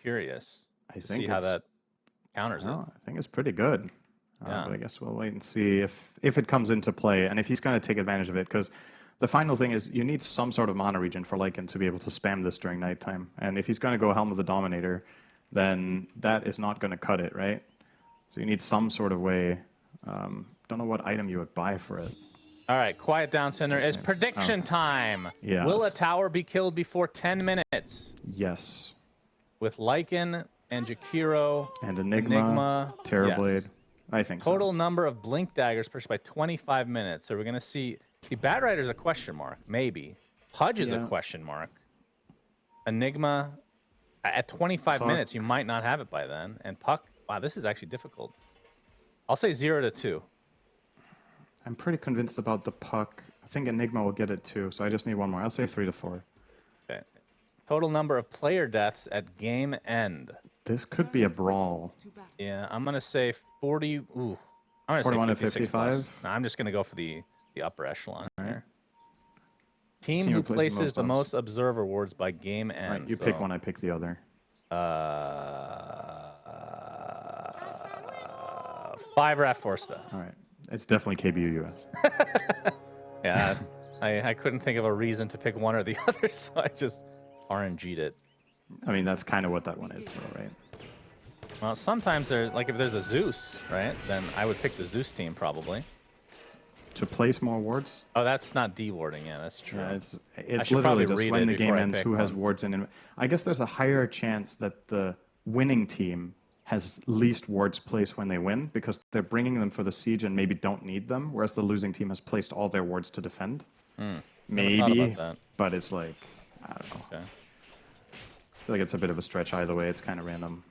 curious I to think see how that counters it. I think it's pretty good. Yeah. But I guess we'll wait and see if it comes into play and if he's going to take advantage of it. Because the final thing is you need some sort of mana regen for Lycan to be able to spam this during nighttime. And if he's going to go Helm of the Dominator, then that is not going to cut it, right? So you need some sort of way. Don't know what item you would buy for it. All right, quiet down, Cinder. It's prediction time. Yes. Will a tower be killed before 10 minutes? Yes. With Lycan and Jakiro and Enigma Terrorblade. Yes. I think Total number of Blink Daggers purchased by 25 minutes. So we're going to see Bat Rider's a question mark, maybe. Pudge is a question mark. Enigma, at 25 minutes, you might not have it by then. And Puck, wow, this is actually difficult. I'll say 0 to 2. I'm pretty convinced about the Puck. I think Enigma will get it too, so I just need one more. I'll say 3 to 4. Okay. Total number of player deaths at game end. This could be a brawl. Yeah, I'm going to say 40. Ooh. I'm going 41 to say 55. No, I'm just going to go for the upper echelon here. Team who places the most observer wards by game end. Right, you pick one, I pick the other. 5RATFORCESTAFF. All right. It's definitely KBU US. Yeah, I couldn't think of a reason to pick one or the other, so I just RNG'd it. I mean, that's kind of what that one is, though, right? Well, sometimes there's, like, if there's a Zeus, right, then I would pick the Zeus team, probably. To place more wards? Oh, that's not D-warding, yeah, that's true. Yeah, it's literally just when the game ends, who has wards in. I guess there's a higher chance that the winning team has least wards placed when they win, because they're bringing them for the siege and maybe don't need them, whereas the losing team has placed all their wards to defend. Maybe, but it's like, I don't know. Okay. I feel like it's a bit of a stretch either way. It's kind of random.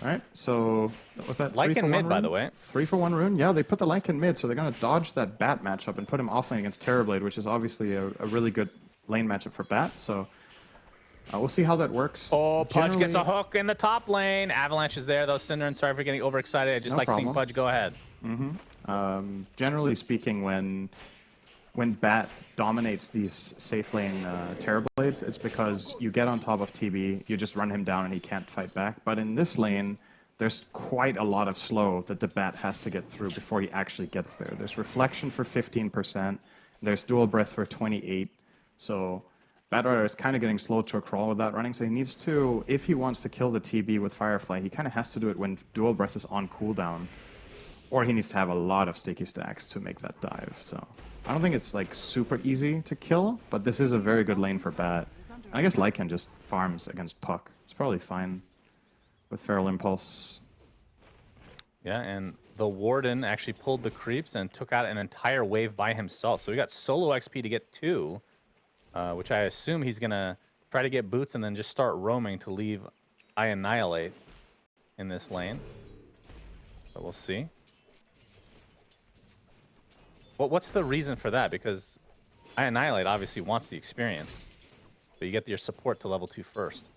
All right, so was that Lycan mid, by the way. 3 for 1 rune? Yeah, they put the Lycan mid, so they're going to dodge that Bat matchup and put him offlane against Terrorblade, which is obviously a really good lane matchup for Bat, so we'll see how that works. Oh, Pudge gets a hook in the top lane. Avalanche is there, though. Cinder, and sorry for getting overexcited. I just like seeing Pudge go ahead. Generally speaking, when Bat dominates these safe lane Terrorblades, it's because you get on top of TB, you just run him down and he can't fight back. But in this lane, there's quite a lot of slow that the Bat has to get through before he actually gets there. There's Reflection for 15%, there's Dual Breath for 28%, so Bat Rider is kind of getting slow to a crawl with that running, so he needs to, if he wants to kill the TB with Firefly, he kind of has to do it when Dual Breath is on cooldown, or he needs to have a lot of sticky stacks to make that dive, so I don't think it's like super easy to kill, but this is a very good lane for Bat. And I guess Lycan just farms against Puck. It's probably fine with Feral Impulse. Yeah, and the Warden actually pulled the creeps and took out an entire wave by himself. So we got solo XP to get 2, which I assume he's going to try to get boots and then just start roaming to leave I Annihilate in this lane. But we'll see. Well, what's the reason for that? Because I Annihilate obviously wants the experience, but you get your support to level 2 first.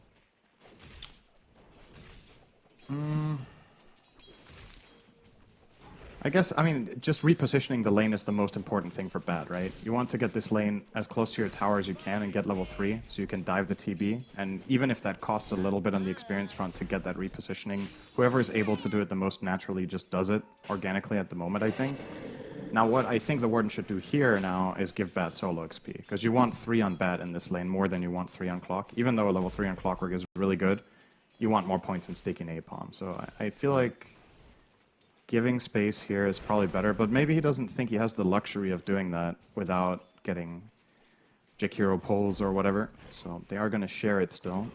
I guess, I mean, just repositioning the lane is the most important thing for Bat, right? You want to get this lane as close to your tower as you can and get level 3, so you can dive the TB. And even if that costs a little bit on the experience front to get that repositioning, whoever is able to do it the most naturally just does it organically at the moment, I think. Now, what I think the Warden should do here now is give Bat solo XP, because you want 3 on Bat in this lane more than you want 3 on Clock. Even though a level 3 on Clockwork is really good, you want more points in Sticky Napalm. So I feel like giving space here is probably better, but maybe he doesn't think he has the luxury of doing that without getting Jakiro pulls or whatever. So they are going to share it still.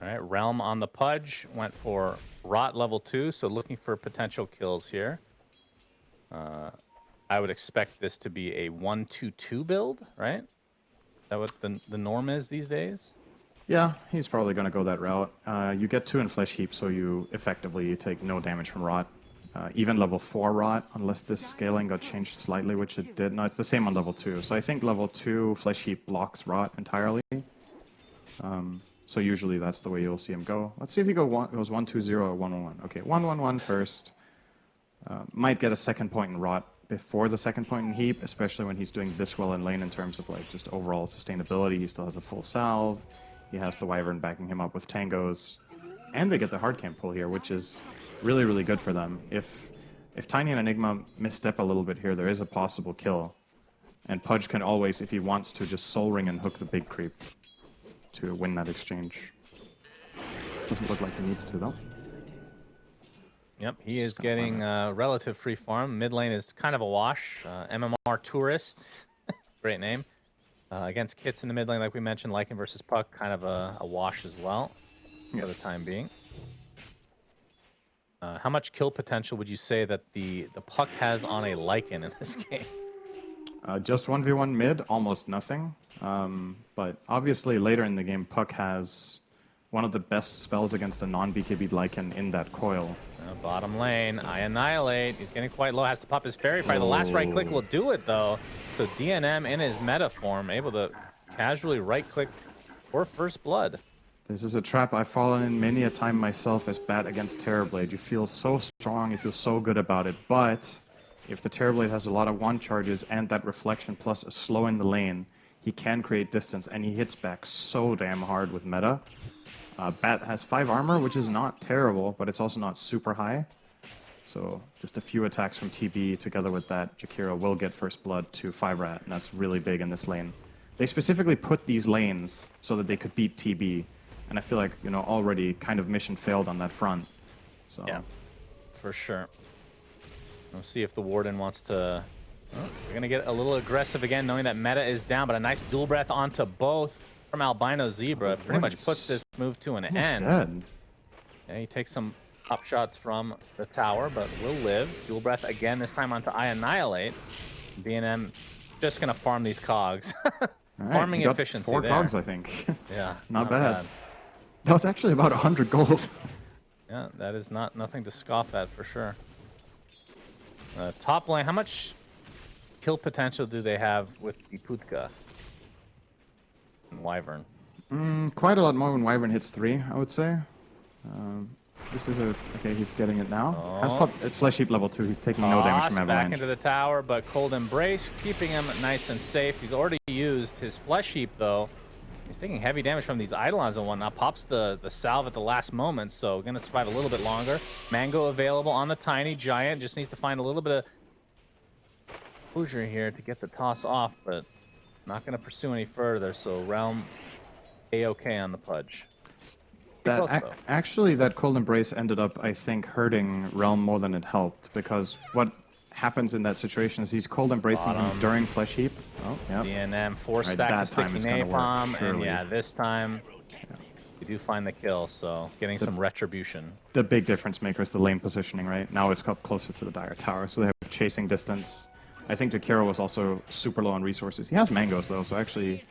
All right, Realm on the Pudge went for Rot level 2, so looking for potential kills here. I would expect this to be a 1-2-2 build, right? Is that what the norm is these days? Yeah, he's probably going to go that route. You get 2 in Flesh Heap, so you effectively take no damage from Rot. Even level 4 Rot, unless this scaling got changed slightly, which it did. No, it's the same on level 2. So I think level 2 Flesh Heap blocks Rot entirely. So usually that's the way you'll see him go. Let's see if he goes 1-2-0 or 1-1-1. Okay, 1-1-1 first. Might get a second point in Rot before the second point in heap, especially when he's doing this well in lane in terms of like just overall sustainability. He still has a full salve. He has the Wyvern backing him up with tangos. And they get the hard camp pull here, which is really, really good for them. If Tiny and Enigma misstep a little bit here, there is a possible kill. And Pudge can always, if he wants to, just soul ring and hook the big creep to win that exchange. Doesn't look like he needs to, though. Yep, he is getting relative free farm. Mid lane is kind of a wash. MMR Tourist, great name. Against kits in the mid lane, like we mentioned, Lycan versus Puck, kind of a wash as well for the time being. How much kill potential would you say that the Puck has on a Lycan in this game? Just 1v1 mid, almost nothing. But obviously later in the game, Puck has one of the best spells against a non-BKB Lycan in that coil. Bottom lane, I Annihilate. He's getting quite low, has to pop his Fairy Fire. The last right click will do it, though. So DNM in his meta form, able to casually right click for first blood. This is a trap I've fallen in many a time myself as Bat against Terrorblade. You feel so strong, you feel so good about it, but if the Terrorblade has a lot of one charges and that reflection plus a slow in the lane, he can create distance, and he hits back so damn hard with meta. Bat has 5 armor, which is not terrible, but it's also not super high. So just a few attacks from TB together with that, Jakiro will get first blood to 5RAT, and that's really big in this lane. They specifically put these lanes so that they could beat TB, and I feel like, you know, already kind of mission failed on that front. So yeah, for sure. We'll see if the Warden wants to... Oh, we're going to get a little aggressive again, knowing that meta is down, but a nice dual breath onto both from Albino Zebra. Pretty much puts this move to an end. Dead. Yeah, he takes some pop shots from the tower, but will live. Dual breath again, this time onto I Annihilate. BNM just going to farm these cogs. Right, farming efficiency 4 there. cogs, I think. Yeah, not bad. That was actually about 100 gold. Yeah, that is nothing to scoff at for sure. Top lane, how much kill potential do they have with the Putka and Wyvern? Quite a lot more when Wyvern hits 3, I would say. This is a... Okay, he's getting it now. Oh. It's Flesh Heap level 2. He's taking no damage from Avalanche. Back into the tower, but Cold Embrace keeping him nice and safe. He's already used his Flesh Heap, though. He's taking heavy damage from these Eidolons and whatnot. Pops the salve at the last moment, so going to survive a little bit longer. Mango available on the Tiny Giant. Just needs to find a little bit of closure here to get the toss off, but not going to pursue any further. So Realm A-okay on the Pudge. Actually, that Cold Embrace ended up, I think, hurting Realm more than it helped, because what happens in that situation is he's Cold Embracing him during Flesh Heap. Oh, yeah. DNM, 4 stacks of sticky napalm, and yeah, this time we do find the kill, so getting some retribution. The big difference maker is the lane positioning, right? Now it's up closer to the Dire Tower, so they have chasing distance. I think Jakiro was also super low on resources. He has mangoes, though, so actually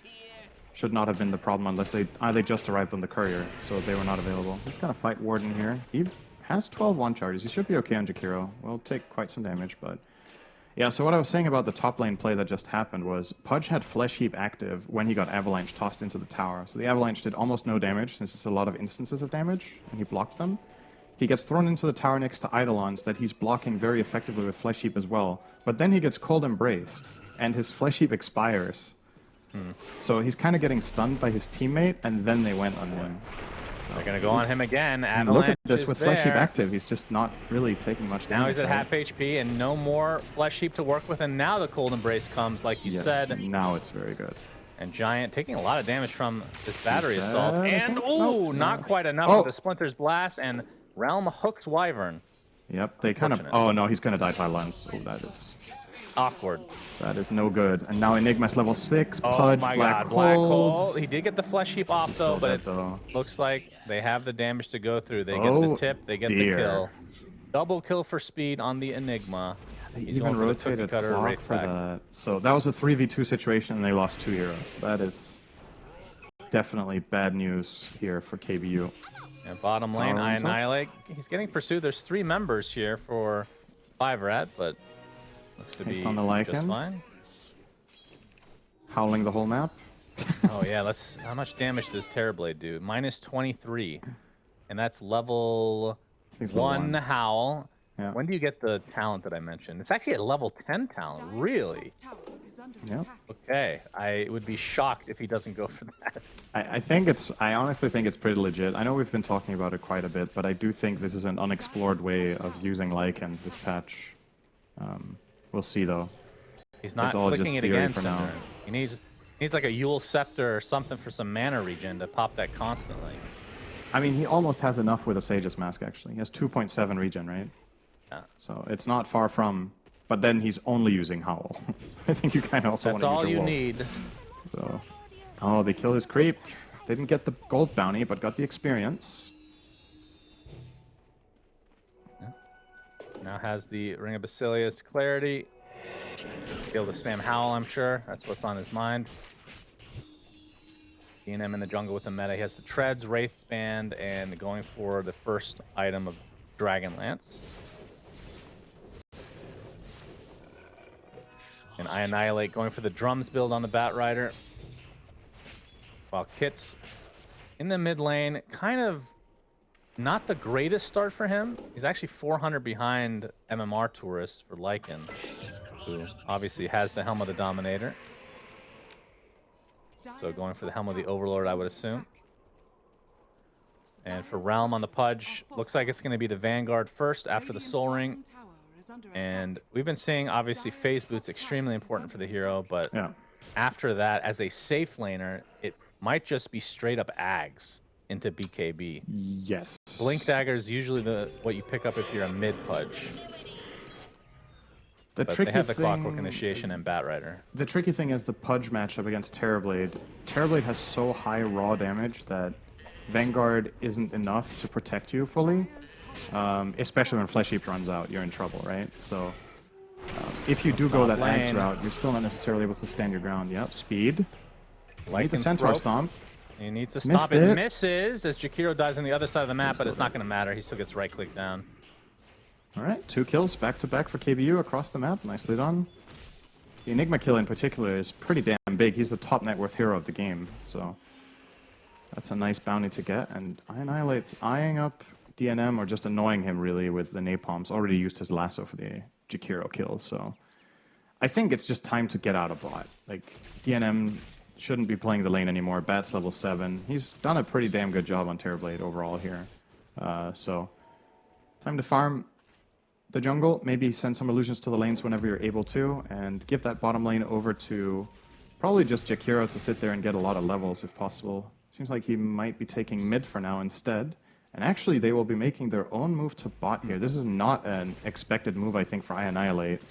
should not have been the problem unless they just arrived on the courier, so they were not available. He's gonna fight Warden here. He has 12 one charges. He should be okay on Jakiro. Will take quite some damage, but yeah. So what I was saying about the top lane play that just happened was Pudge had Flesh Heap active when he got Avalanche tossed into the tower. So the Avalanche did almost no damage since it's a lot of instances of damage, and he blocked them. He gets thrown into the tower next to Eidolons that he's blocking very effectively with Flesh Heap as well. But then he gets Cold Embraced, and his Flesh Heap expires. So he's kind of getting stunned by his teammate, and then they went on him. So they're going to go on him again. Avalanche look at this with Flesh Heap there. active. He's just not really taking much damage. Now he's at half HP and no more Flesh Heap to work with, and now the Cold Embrace comes, like you said. Now it's very good. And Giant taking a lot of damage from this battery assault. And, Nope. not quite enough with the Splinter's Blast, and Realm hooks Wyvern. Yep, they kind of... Oh, no, he's going to die to Eidolons. Oh, that is... Awkward. That is no good. And now Enigma's level 6. Pudge, my Black God, Black Hole. Hole. He did get the Flesh Heap off, though, but it looks like they have the damage to go through. They get the tip, they get the kill. Double kill for speed on the Enigma. They even rotated clock for that. So that was a 3v2 situation, and they lost 2 heroes. That is definitely bad news here for KBU. And bottom lane, I Annihilate. He's getting pursued. There's 3 members here for 5RAT, but looks to be on the just fine. Howling the whole map. Oh yeah, let's. How much damage does Terrorblade do? Minus 23, and that's level 1 Howl. Yeah. When do you get the talent that I mentioned? It's actually a level 10 talent, really? Yeah. Okay, I would be shocked if he doesn't go for that. I honestly think it's pretty legit. I know we've been talking about it quite a bit, but I do think this is an unexplored way of using Lycan this patch. We'll see though. He's not It's all clicking just it theory again, for now. Cinder. He needs like a Yule Scepter or something for some mana regen to pop that constantly. I mean, he almost has enough with a Sage's Mask, actually. He has 2.7 regen, right? Yeah. So it's not far from... But then he's only using Howl. I think you kind of also want That's to use all your you wolves. need. So... Oh, they kill his creep. Didn't get the gold bounty, but got the experience. Yeah. Now has the Ring of Basilius clarity. Be able to spam Howl, I'm sure. That's what's on his mind. DNM in the jungle with the meta. He has the Treads, Wraith Band, and going for the first item of Dragon Lance. And I Annihilate going for the drums build on the Bat Rider. While Kit's in the mid lane, kind of not the greatest start for him. He's actually 400 behind MMR Tourist for Lycan, who obviously has the Helm of the Dominator. So going for the Helm of the Overlord, I would assume. And for Realm on the Pudge, looks like it's going to be the Vanguard first after the Soul Ring. And we've been seeing, obviously, Phase Boots extremely important for the hero, but Yeah. after that, as a safe laner, it might just be straight up Ags into BKB. Yes. Blink Dagger is usually what you pick up if you're a mid Pudge. The But tricky they have the thing, Clockwork Initiation and Bat Rider. The tricky thing is the Pudge matchup against Terrorblade. Terrorblade has so high raw damage that Vanguard isn't enough to protect you fully. Especially when Flesh Heap runs out, you're in trouble, right? So if you do go that Axe lane. route, you're still not necessarily able to stand your ground. Yep, speed. Like the Lycan Centaur Thrope. Stomp. He needs to Missed stop it. it. Misses as Jakiro dies on the other side of the map, but Still it's not going to matter. He still gets right-click down. All right, 2 kills back-to-back for KBU across the map. Nicely done. The Enigma kill in particular is pretty damn big. He's the top net worth hero of the game, so that's a nice bounty to get. And Annihilate's eyeing up DNM or just annoying him really with the napalms. Already used his lasso for the Jakiro kill, so I think it's just time to get out of bot. Like, DNM shouldn't be playing the lane anymore. Bat's level 7. He's done a pretty damn good job on Terrorblade overall here. So time to farm the jungle, maybe send some illusions to the lanes whenever you're able to, and give that bottom lane over to probably just Jakiro to sit there and get a lot of levels if possible. Seems like he might be taking mid for now instead. And actually, they will be making their own move to bot here. This is not an expected move, I think, for Annihilate.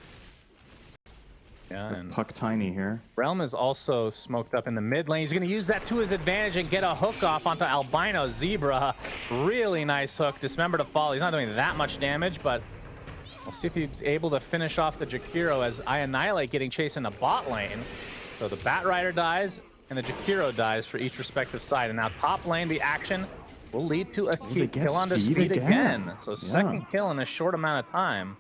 Yeah, and Puck Tiny here. Realm is also smoked up in the mid lane. He's going to use that to his advantage and get a hook off onto Albino Zebra. Really nice hook. Dismember to fall. He's not doing that much damage, but we'll see if he's able to finish off the Jakiro as I Annihilate getting chased in the bot lane. So the Bat Rider dies and the Jakiro dies for each respective side. And now top lane, the action will lead to a they get kill onto speed speed again. again. So Yeah. second kill in a short amount of time.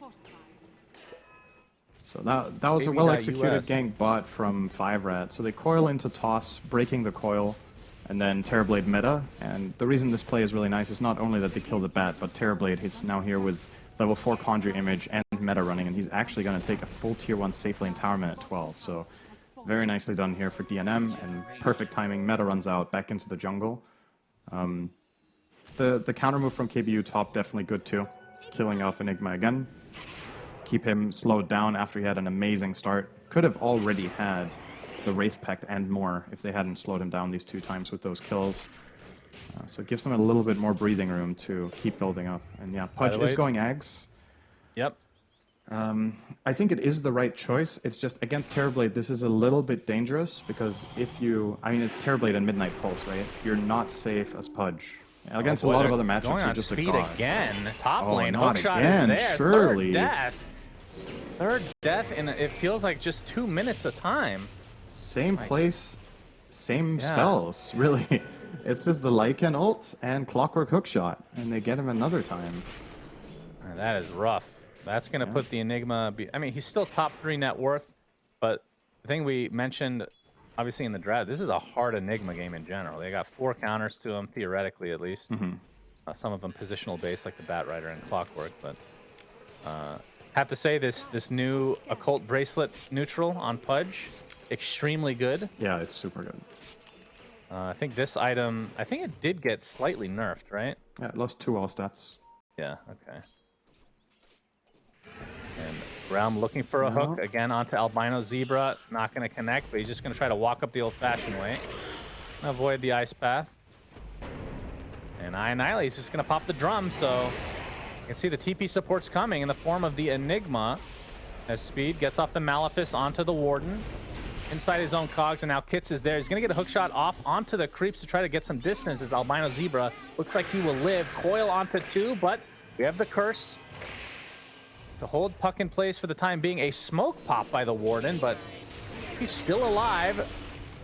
So that was a well-executed gank bot from 5RAT. So they coil into toss, breaking the coil, and then Terrorblade meta. And the reason this play is really nice is not only that they kill the bat, but Terrorblade, he's now here with level 4 Conjure Image and meta running, and he's actually going to take a full tier 1 safe lane tower at 12. So very nicely done here for DNM, and perfect timing. Meta runs out, back into the jungle. The counter move from KBU top definitely good too. Killing off Enigma again. Keep him slowed down after he had an amazing start. Could have already had the Wraith Pact and more if they hadn't slowed him down these 2 times with those kills. So it gives them a little bit more breathing room to keep building up. And yeah, Pudge is going Ags. Yep. I think it is the right choice. It's just against Terrorblade, this is a little bit dangerous because if you, I mean, it's Terrorblade and Midnight Pulse, right? You're not safe as Pudge. Against a lot of other matchups, going you're on just a speed god. again. Top Oh, lane, not hookshot again, is there. surely. Third death. Third death, and it feels like just 2 minutes of time. Same place, same spells, really. It's just the Lycan ult and Clockwork Hookshot, and they get him another time. That is rough. That's going to put the Enigma... I mean, he's still top 3 net worth, but the thing we mentioned, obviously in the draft, this is a hard Enigma game in general. They got 4 counters to him, theoretically at least. Some of them positional based, like the Bat Rider and Clockwork, but Have to say this new occult bracelet neutral on Pudge, extremely good. Yeah, it's super good. I think this item, I think it did get slightly nerfed, right? Yeah, it lost 2 all stats. Yeah, okay. And Realm looking for a hook again onto Albino Zebra. Not going to connect, but he's just going to try to walk up the old-fashioned way. Avoid the ice path. And Annihilate is just going to pop the drum, so you can see the TP support's coming in the form of the Enigma. As Speed gets off the Malefice onto the Warden. Inside his own cogs, and now Kits is there. He's going to get a hook shot off onto the creeps to try to get some distance as Albino Zebra looks like he will live. Coil onto 2, but we have the curse to hold Puck in place for the time being. A smoke pop by the Warden, but he's still alive.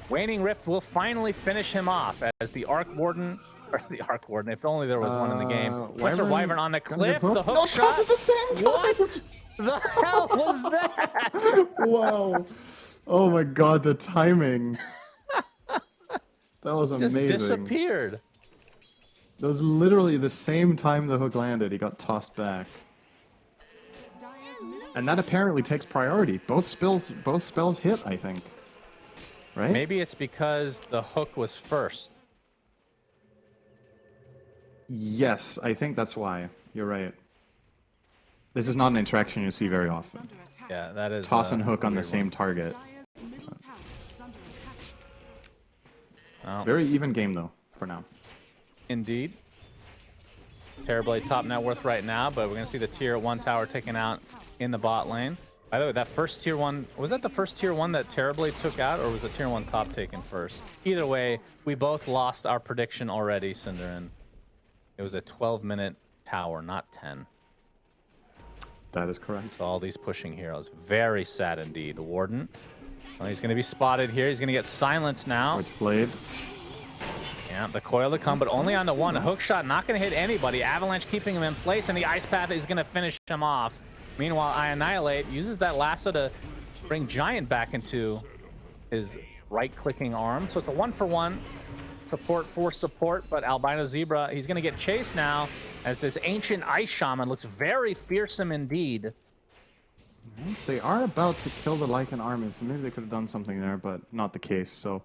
Waning Rift will finally finish him off as the Arc Warden, or the Arc Warden, if only there was one in the game. Winter Wyvern on the cliff, the hook shot. Toss at the same time! What the hell was that? Wow. Oh my god, the timing. That was amazing. Just disappeared. That was literally the same time the hook landed, he got tossed back. And that apparently takes priority. Both spells hit, I think. Right? Maybe it's because the hook was first. Yes, I think that's why. You're right. This is not an interaction you see very often. Yeah, that is. Toss and hook on the weird same one. target. Oh, Very even game though, for now. indeed. Terrorblade top net worth right now, but we're going to see the tier 1 tower taken out in the bot lane. By the way, that first tier 1, was that the first tier 1 that Terrorblade took out, or was the tier 1 top taken first? Either way, we both lost our prediction already, Cinderin. It was a 12-minute tower, not 10. That is correct. So all these pushing heroes. Very sad indeed. The Warden. Well, he's going to be spotted here. He's going to get silenced now. Witchblade. Yeah, the coil to come, but only on the one. A hook shot not going to hit anybody. Avalanche keeping him in place, and the ice path is going to finish him off. Meanwhile, Annihilate uses that lasso to bring Giant back into his right-clicking arm. So it's a 1-for-1 support for support, but Albino Zebra, he's going to get chased now as this ancient ice shaman looks very fearsome indeed. They are about to kill the Lycan army, so maybe they could have done something there, but not the case. So,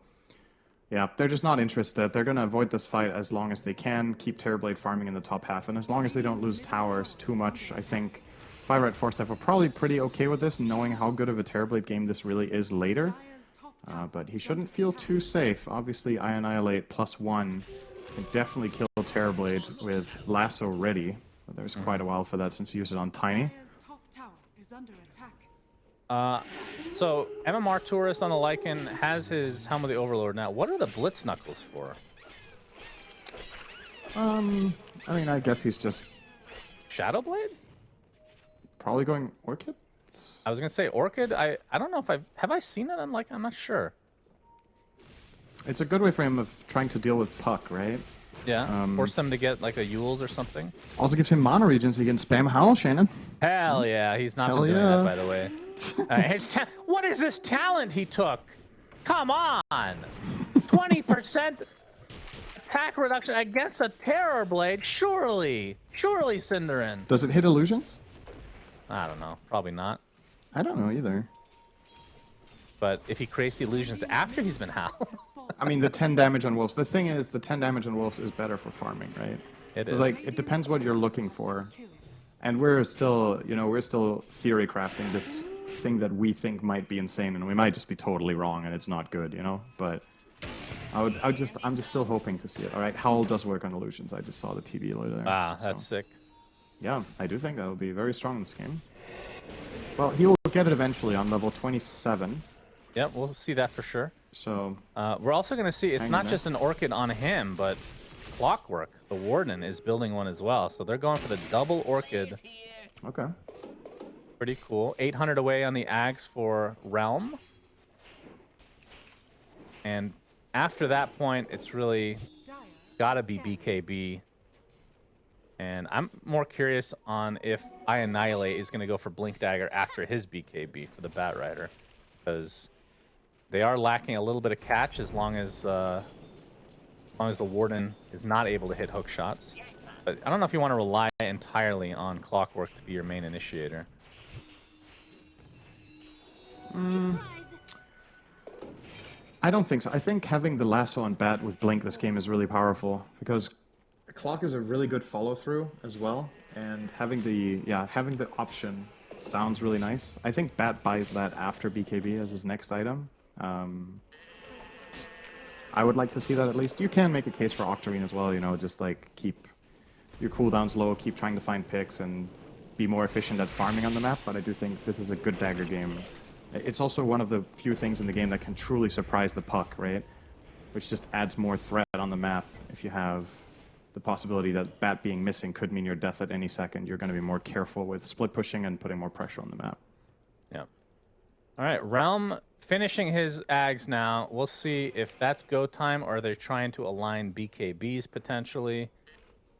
yeah, they're just not interested. They're going to avoid this fight as long as they can, keep Terrorblade farming in the top half, and as long as they don't lose towers too much, I think 5RATFORCESTAFF are probably pretty okay with this, knowing how good of a Terrorblade game this really is later. But he shouldn't feel too safe. Obviously, Annihilate +1 can definitely kill Terrorblade with Lasso ready. But there's quite a while for that since he used it on Tiny. So MMR Tourist on the Lycan has his Helm of the Overlord now. What are the Blitz Knuckles for? I mean, I guess he's just Shadowblade? probably going Orchid? I was gonna say Orchid. I don't know if have I seen that on Lycan? I'm not sure. It's a good way for him of trying to deal with Puck, right? Yeah, force them to get like a Yules or something. Also gives him mana regions, so he can spam Howl, Shannon. Hell yeah, he's not been doing that, by the way. What is this talent he took? Come on! 20% attack reduction against a Terrorblade? Surely, Cinderin. Does it hit illusions? I don't know, probably not. I don't know either. But if he creates the illusions after he's been howled. I mean, the 10 damage on wolves. The thing is, the 10 damage on wolves is better for farming, right? It is. is. Like, it depends what you're looking for. And we're still, we're still theory crafting this thing that we think might be insane, and we might just be totally wrong, and it's not good, But I'm just still hoping to see it. All right, Howl does work on illusions. I just saw the TV there. Ah, that's sick. Yeah, I do think that will be very strong in this game. Well, he will get it eventually on level 27. Yep, we'll see that for sure. So we're also going to see, it's hang not in there. just an Orchid on him, but Clockwork, the Warden, is building one as well. So they're going for the double Orchid. Okay. Pretty cool. 800 away on the Ags for Realm. And after that point, it's really got to be BKB. And I'm more curious on if I Annihilate is going to go for Blink Dagger after his BKB for the Bat Rider. Because they are lacking a little bit of catch as long as the Warden is not able to hit hook shots. But I don't know if you want to rely entirely on Clockwork to be your main initiator. I don't think so. I think having the lasso on Bat with Blink this game is really powerful because Clock is a really good follow through as well, and having the option sounds really nice. I think Bat buys that after BKB as his next item. I would like to see that at least. You can make a case for Octarine as well, you know, just like keep your cooldowns low, keep trying to find picks, and be more efficient at farming on the map, but I do think this is a good dagger game. It's also one of the few things in the game that can truly surprise the puck, right? Which just adds more threat on the map. If you have the possibility that Bat being missing could mean your death at any second, you're going to be more careful with split pushing and putting more pressure on the map. Yeah. All right, Realm finishing his Ags now. We'll see if that's go time or they're trying to align BKBs potentially.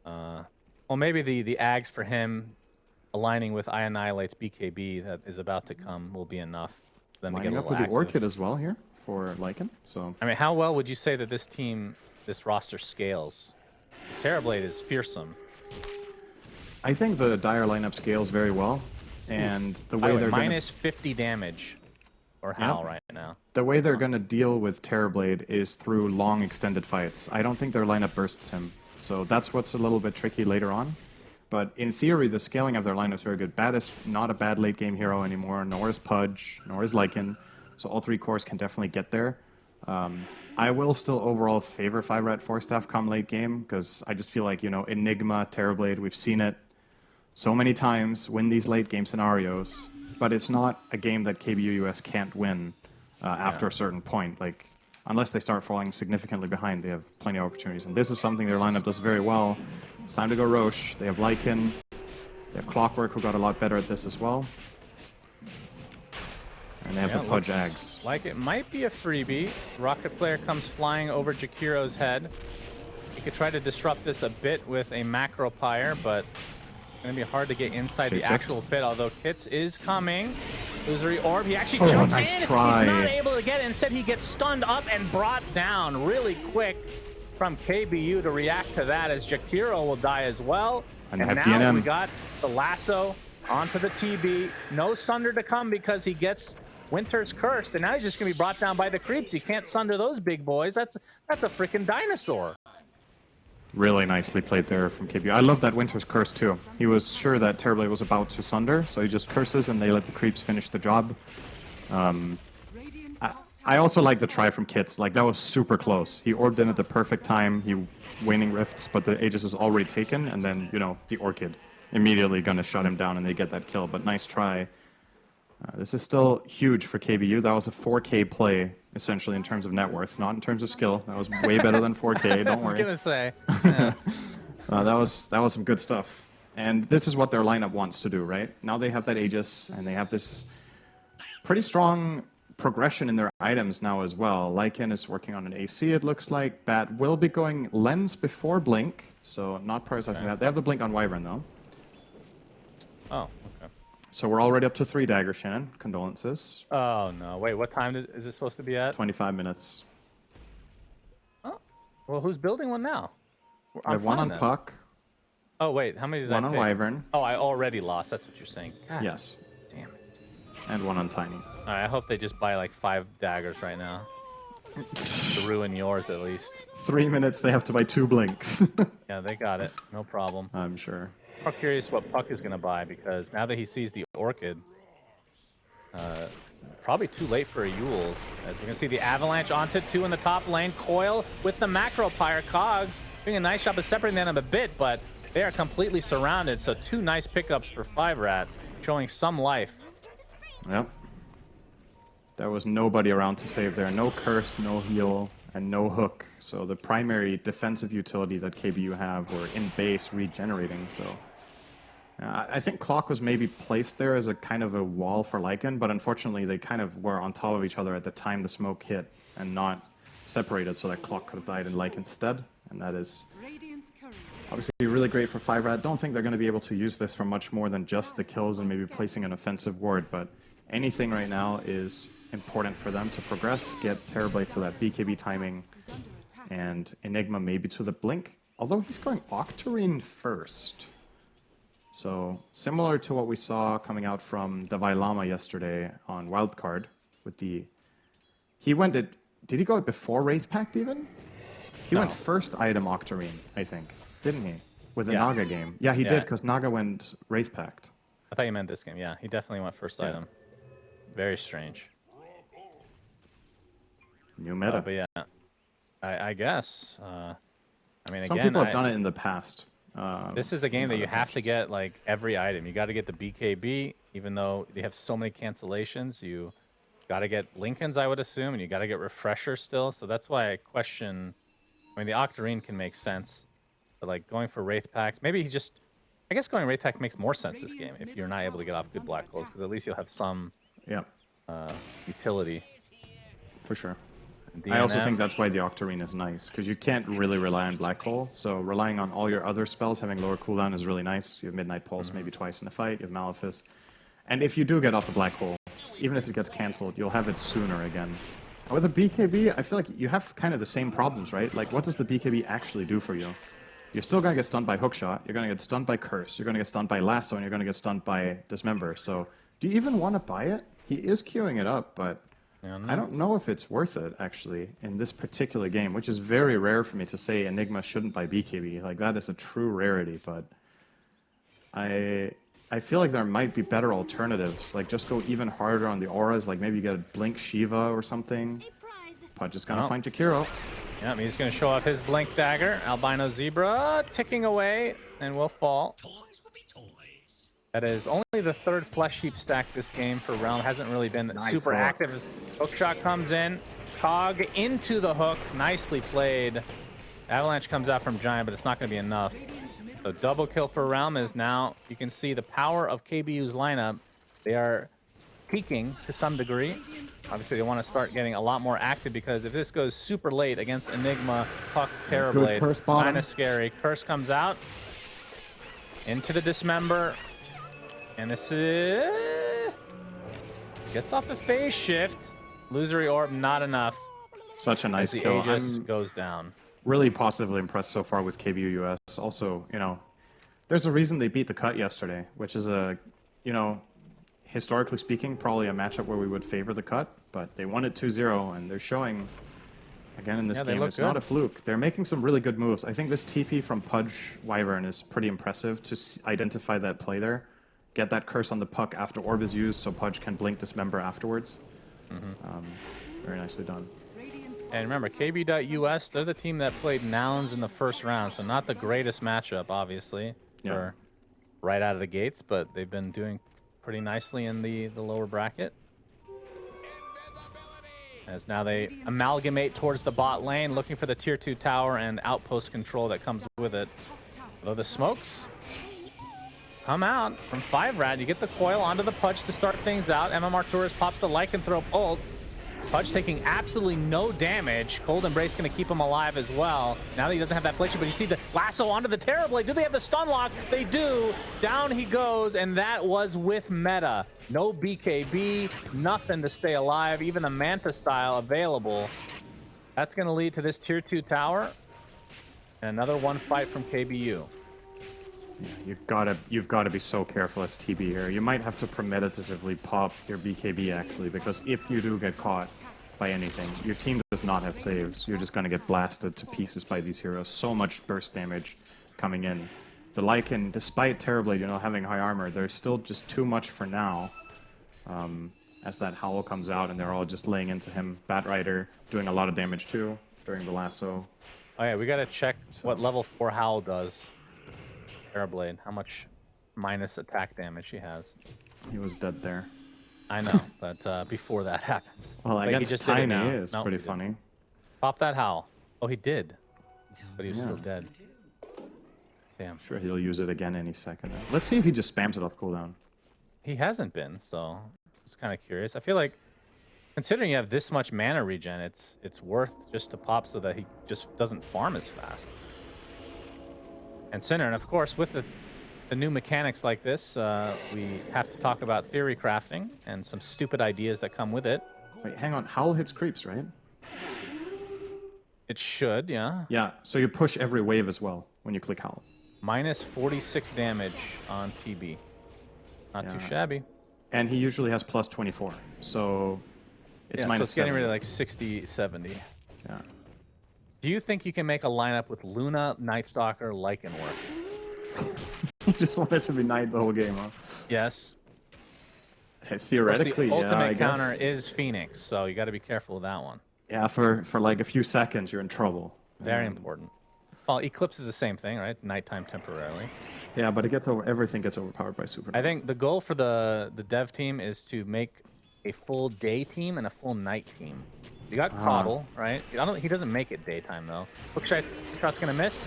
Well, maybe the Ags for him aligning with I Annihilate's BKB that is about to come will be enough for them to get a Lining little up with the active. Orchid as well here for Lycan. So I mean, how well would you say that this team, this roster scales? This Terrorblade is fearsome. I think the Dire lineup scales very well, and the way they're minus 50 damage or Howl Yep. right now. the way they're going to deal with Terrorblade is through long extended fights. I don't think their lineup bursts him, so that's what's a little bit tricky later on. But in theory, the scaling of their lineup is very good. Bat is not a bad late game hero anymore, nor is Pudge, nor is Lycan. So all three cores can definitely get there. I will still overall favor 5RATFORCESTAFF come late game, because I just feel like, you know, Enigma, Terrorblade, we've seen it so many times win these late game scenarios, but it's not a game that KBU US can't win after a certain point. Like, unless they start falling significantly behind, they have plenty of opportunities. And this is something their lineup does very well. It's time to go Roche. They have Lycan. They have Clockwork, who got a lot better at this as well. And they have the Pudge Ags. Like it might be a freebie. Rocket Flare comes flying over Jakiro's head. He could try to disrupt this a bit with a Macro Pyre, but it's going to be hard to get inside the actual pit, although Kits is coming. Illusory Orb, he actually jumps nice in. try. He's not able to get it. Instead, he gets stunned up and brought down really quick from KBU to react to that, as Jakiro will die as well. And now they have DNM. we got the lasso onto the TB. No Sunder to come because he gets Winter's Cursed, and now he's just going to be brought down by the creeps. You can't Sunder those big boys. That's a freaking dinosaur. Really nicely played there from KBU. I love that Winter's Curse too. He was sure that Terrorblade was about to Sunder, so he just curses and they let the creeps finish the job. I also like the try from Kits. Like, that was super close. He orbed in at the perfect time. He waning rifts, but the Aegis is already taken, and then, you know, the Orchid immediately gonna shut him down and they get that kill. But nice try. This is still huge for KBU. That was a 4K play, essentially, in terms of net worth, not in terms of skill. That was way better than 4K, don't worry. I was going to say. Yeah. That was some good stuff. And this is what their lineup wants to do, right? Now they have that Aegis, and they have this pretty strong progression in their items now as well. Lycan is working on an AC, it looks like. Bat will be going Lens before Blink, so not prioritizing that. They have the Blink on Wyvern, though. Oh, okay. So we're already up to 3 dagger, Shannon. Condolences. Oh, no. Wait, what time is it supposed to be at? 25 minutes. Oh, well, who's building one now? I have one on Puck, Oh, wait, how many did I one on pick? Wyvern. Oh, I already lost. That's what you're saying. God Yes, damn it. and one on Tiny. All right, I hope they just buy like 5 daggers right now. To ruin yours, at least. 3 minutes, they have to buy 2 Blinks. Yeah, they got it. No problem. I'm sure. I'm curious what Puck is going to buy, because now that he sees the Orchid, probably too late for a Yules, as we're going to see the Avalanche onto 2 in the top lane. Coil with the Macro Pyre. Cogs doing a nice job of separating them a bit, but they are completely surrounded, so 2 nice pickups for 5RAT, showing some life. Yep. There was nobody around to save there. No Curse, no heal, and no hook. So the primary defensive utility that KBU have were in base regenerating. So I think Clock was maybe placed there as a kind of a wall for Lycan, but unfortunately they kind of were on top of each other at the time the smoke hit and not separated, so that Clock could have died in Lycan instead. And that is obviously really great for 5RAT. Don't think they're going to be able to use this for much more than just the kills and maybe placing an offensive ward, but anything right now is important for them to progress, get Terrorblade to that BKB timing, and Enigma maybe to the Blink. Although he's going Octarine first. So similar to what we saw coming out from the Vailama yesterday on Wildcard with the... He went it... Did he go it before Wraith Pact even? He went first item Octarine, I think. Didn't he? With the Yeah. Naga game. Yeah, he did, because Naga went Wraith Pact. I thought you meant this game. Yeah, he definitely went first item. Very strange. New meta. But yeah, I guess. I mean, Some again, people have done it in the past. This is a game that you have to get like every item. You got to get the BKB, even though they have so many cancellations. You got to get Lincolns, I would assume, and you got to get Refresher still. So that's why I question. I mean, the Octarine can make sense, but like going for Wraith Pact, maybe he just. I guess going Wraith Pact makes more sense this game if you're not able to get off good black holes, because at least you'll have some utility. For sure. DNF. I also think that's why the Octarine is nice, because you can't really rely on Black Hole, so relying on all your other spells having lower cooldown is really nice. You have Midnight Pulse maybe twice in a fight, you have Malefice. And if you do get off a Black Hole, even if it gets cancelled, you'll have it sooner again. With the BKB, I feel like you have kind of the same problems, right? Like, what does the BKB actually do for you? You're still going to get stunned by Hookshot, you're going to get stunned by Curse, you're going to get stunned by Lasso, and you're going to get stunned by Dismember. So, do you even want to buy it? He is queuing it up, but... I don't know if it's worth it, actually, in this particular game, which is very rare for me to say Enigma shouldn't buy BKB. Like, that is a true rarity, but I feel like there might be better alternatives. Like, just go even harder on the auras, like maybe get a Blink Shiva or something. Pudge is going to find Jakiro. Yeah, he's going to show off his Blink Dagger. Albino Zebra ticking away and will fall. That is only the third Flesh Heap stack this game for Realm. Hasn't really been super active. Hookshot comes in. Cog into the hook. Nicely played. Avalanche comes out from Giant, but it's not going to be enough. So double kill for Realm is now, you can see the power of KBU's lineup. They are peaking to some degree. Obviously, they want to start getting a lot more active, because if this goes super late against Enigma, Puck, Terrorblade, kind of scary. Curse comes out into the Dismember. And this is... Gets off the phase shift. Illusory Orb, not enough. Such a nice as the kill. Aegis goes down. Really positively impressed so far with KBU US. Also, you know, there's a reason they beat the cut yesterday, which is a, you know, historically speaking, probably a matchup where we would favor the cut, but they won it 2-0, and they're showing, again in this game, it's not a fluke. They're making some really good moves. I think this TP from Pudge Wyvern is pretty impressive to identify that play there. Get that curse on the puck after Orb is used, so Pudge can blink Dismember afterwards. Very nicely done. And remember, KB.US, they're the team that played Nouns in the first round, so not the greatest matchup, obviously, for right out of the gates, but they've been doing pretty nicely in the lower bracket. As now they amalgamate towards the bot lane, looking for the tier 2 tower and outpost control that comes with it. Although the smokes come out from 5RAT. You get the coil onto the Pudge to start things out. MMR Tourist pops the Lycanthrope ult. Pudge taking absolutely no damage. Cold Embrace going to keep him alive as well. Now that he doesn't have that affliction, but you see the lasso onto the Terrorblade. Do they have the stun lock? They do. Down he goes, and that was with meta. No BKB, nothing to stay alive. Even the Manta style available. That's going to lead to this tier 2 tower. And another one fight from KBU. Yeah, you've gotta be so careful as TB here. You might have to premeditatively pop your BKB actually, because if you do get caught by anything, your team does not have saves. You're just gonna get blasted to pieces by these heroes. So much burst damage coming in. The Lycan, despite Terrorblade, you know, having high armor, there's still just too much for now. As that Howl comes out and they're all just laying into him. Batrider doing a lot of damage too during the lasso. Oh yeah, we gotta check what level 4 Howl does. Terrorblade, how much minus attack damage he has. He was dead there. I know, but before that happens. Well, I guess Tiny is nope, pretty funny. Pop that Howl. Oh, he did. But he was still dead. Damn. Sure, he'll use it again any second. Let's see if he just spams it off cooldown. He hasn't been, so it's kind of curious. I feel like, considering you have this much mana regen, it's worth just to pop so that he just doesn't farm as fast. And Sinner, and of course, with the new mechanics like this, we have to talk about theory crafting and some stupid ideas that come with it. Wait, hang on. Howl hits creeps, right? It should, yeah. Yeah, so you push every wave as well when you click Howl. Minus 46 damage on TB. Not too shabby. And he usually has plus 24, so it's Yeah, so minus it's getting 70. rid of like 60, 70. Yeah. Do you think you can make a lineup with Luna, Night Stalker, Lycan work? You just want it to be night the whole game, huh? Yes. Hey, theoretically, the ultimate I counter guess. is Phoenix, so you got to be careful with that one. Yeah, for like a few seconds, you're in trouble. Very important. Well, Eclipse is the same thing, right? Nighttime temporarily. Yeah, but it gets everything gets overpowered by Super. I think the goal for the dev team is to make a full day team and a full night team. You got Coddle, right? He doesn't make it daytime though. Hookshot's gonna miss.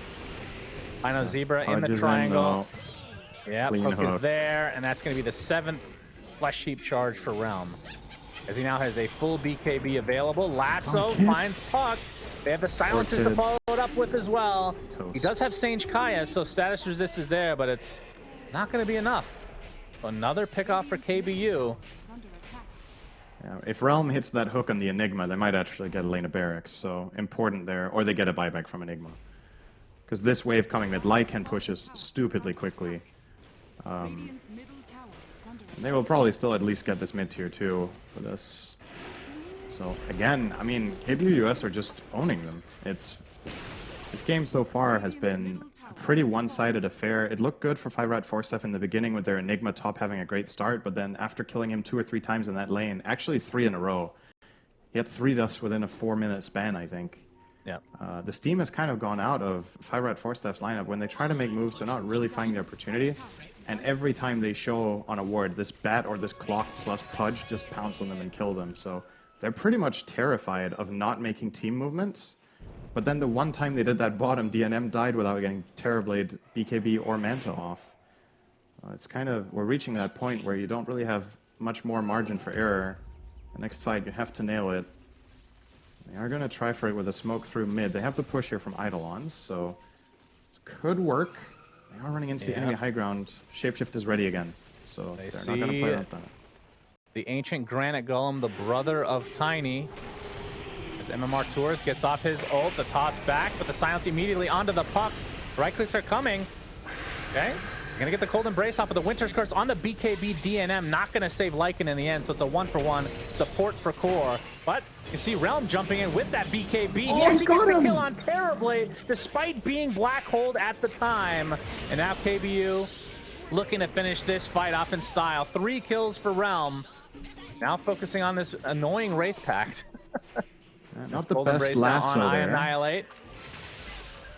I know Zebra in the Punches triangle. Yeah, Clean Hook is hook. there, and that's gonna be the 7th Flesh Heap charge for Realm. As he now has a full BKB available. Lasso finds Puck. They have the silences to follow it up with as well. Toast. He does have Sage Kaya, so status resist is there, but it's not going to be enough. Another pickoff for KBU. Yeah, if Realm hits that hook on the Enigma, they might actually get a lane of barracks, so important there. Or they get a buyback from Enigma. Because this wave coming mid, Lycan pushes stupidly quickly. They will probably still at least get this mid tier 2 for this. So again, I mean, KBU US are just owning them. This game so far has been a pretty one-sided affair. It looked good for 5RATFORCESTAFF in the beginning with their Enigma top having a great start, but then after killing him 2 or 3 times in that lane, actually 3 in a row, he had 3 deaths within a 4-minute span, I think. Yeah. The steam has kind of gone out of 5RATFORCESTAFF's lineup. When they try to make moves, they're not really finding the opportunity. And every time they show on a ward, this bat or this clock plus Pudge just pounce on them and kill them. So they're pretty much terrified of not making team movements. But then the one time they did that bottom, DNM died without getting Terrorblade, BKB, or Manta off. It's kind of, we're reaching that point where you don't really have much more margin for error. The next fight, you have to nail it. They are going to try for it with a smoke through mid. They have the push here from Eidolons, so this could work. They are running into the enemy high ground. Shapeshift is ready again, so they're not going to play around that. The ancient Granite Golem, the brother of Tiny. As MMR Tours gets off his ult, the toss back, but the silence immediately onto the Puck. Right clicks are coming. Okay. Gonna get the cold embrace off of the Winter's Curse on the BKB DNM. Not gonna save Lycan in the end, so it's a 1-for-1 support for core. But you see Realm jumping in with that BKB. He actually gets the kill on Terrorblade, despite being black holed at the time. And now KBU looking to finish this fight off in style. 3 kills for Realm. Now focusing on this annoying Wraith Pact. Not the best lasso on there. Annihilate.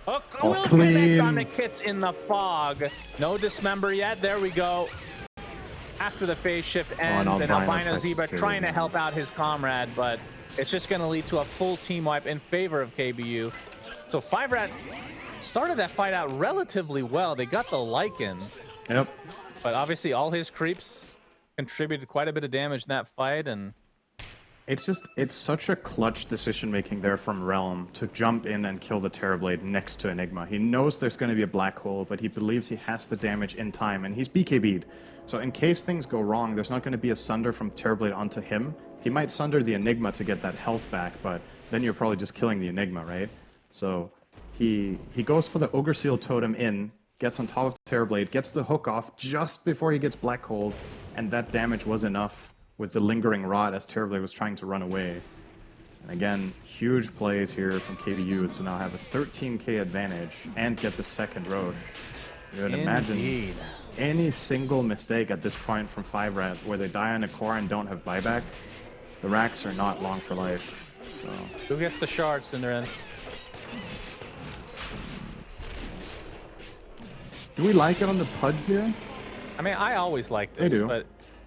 Hook Oh, will clean. connect on the kit in the fog. No dismember yet. There we go. After the phase shift ends, and Albino Zebra trying to help out his comrade, but it's just going to lead to a full team wipe in favor of KBU. So 5RAT started that fight out relatively well. They got the Lycan. Yep. But obviously all his creeps contributed quite a bit of damage in that fight, and it's such a clutch decision making there from Realm to jump in and kill the Terrorblade next to Enigma. He knows there's going to be a black hole, but he believes he has the damage in time, and he's BKB'd. So in case things go wrong, there's not going to be a sunder from Terrorblade onto him. He might sunder the Enigma to get that health back, but then you're probably just killing the Enigma, right? So he goes for the Ogre Seal Totem in, gets on top of Terrorblade, gets the hook off just before he gets black holed, and that damage was enough with the lingering rod as Terrorblade was trying to run away. And again, huge plays here from KBU to now have a 13k advantage and get the second Roche. You would imagine any single mistake at this point from 5RAT where they die on a core and don't have buyback, the racks are not long for life. So who gets the shards, Cinderin? do we like it on the Pudge here? I mean, I always like They this, do. but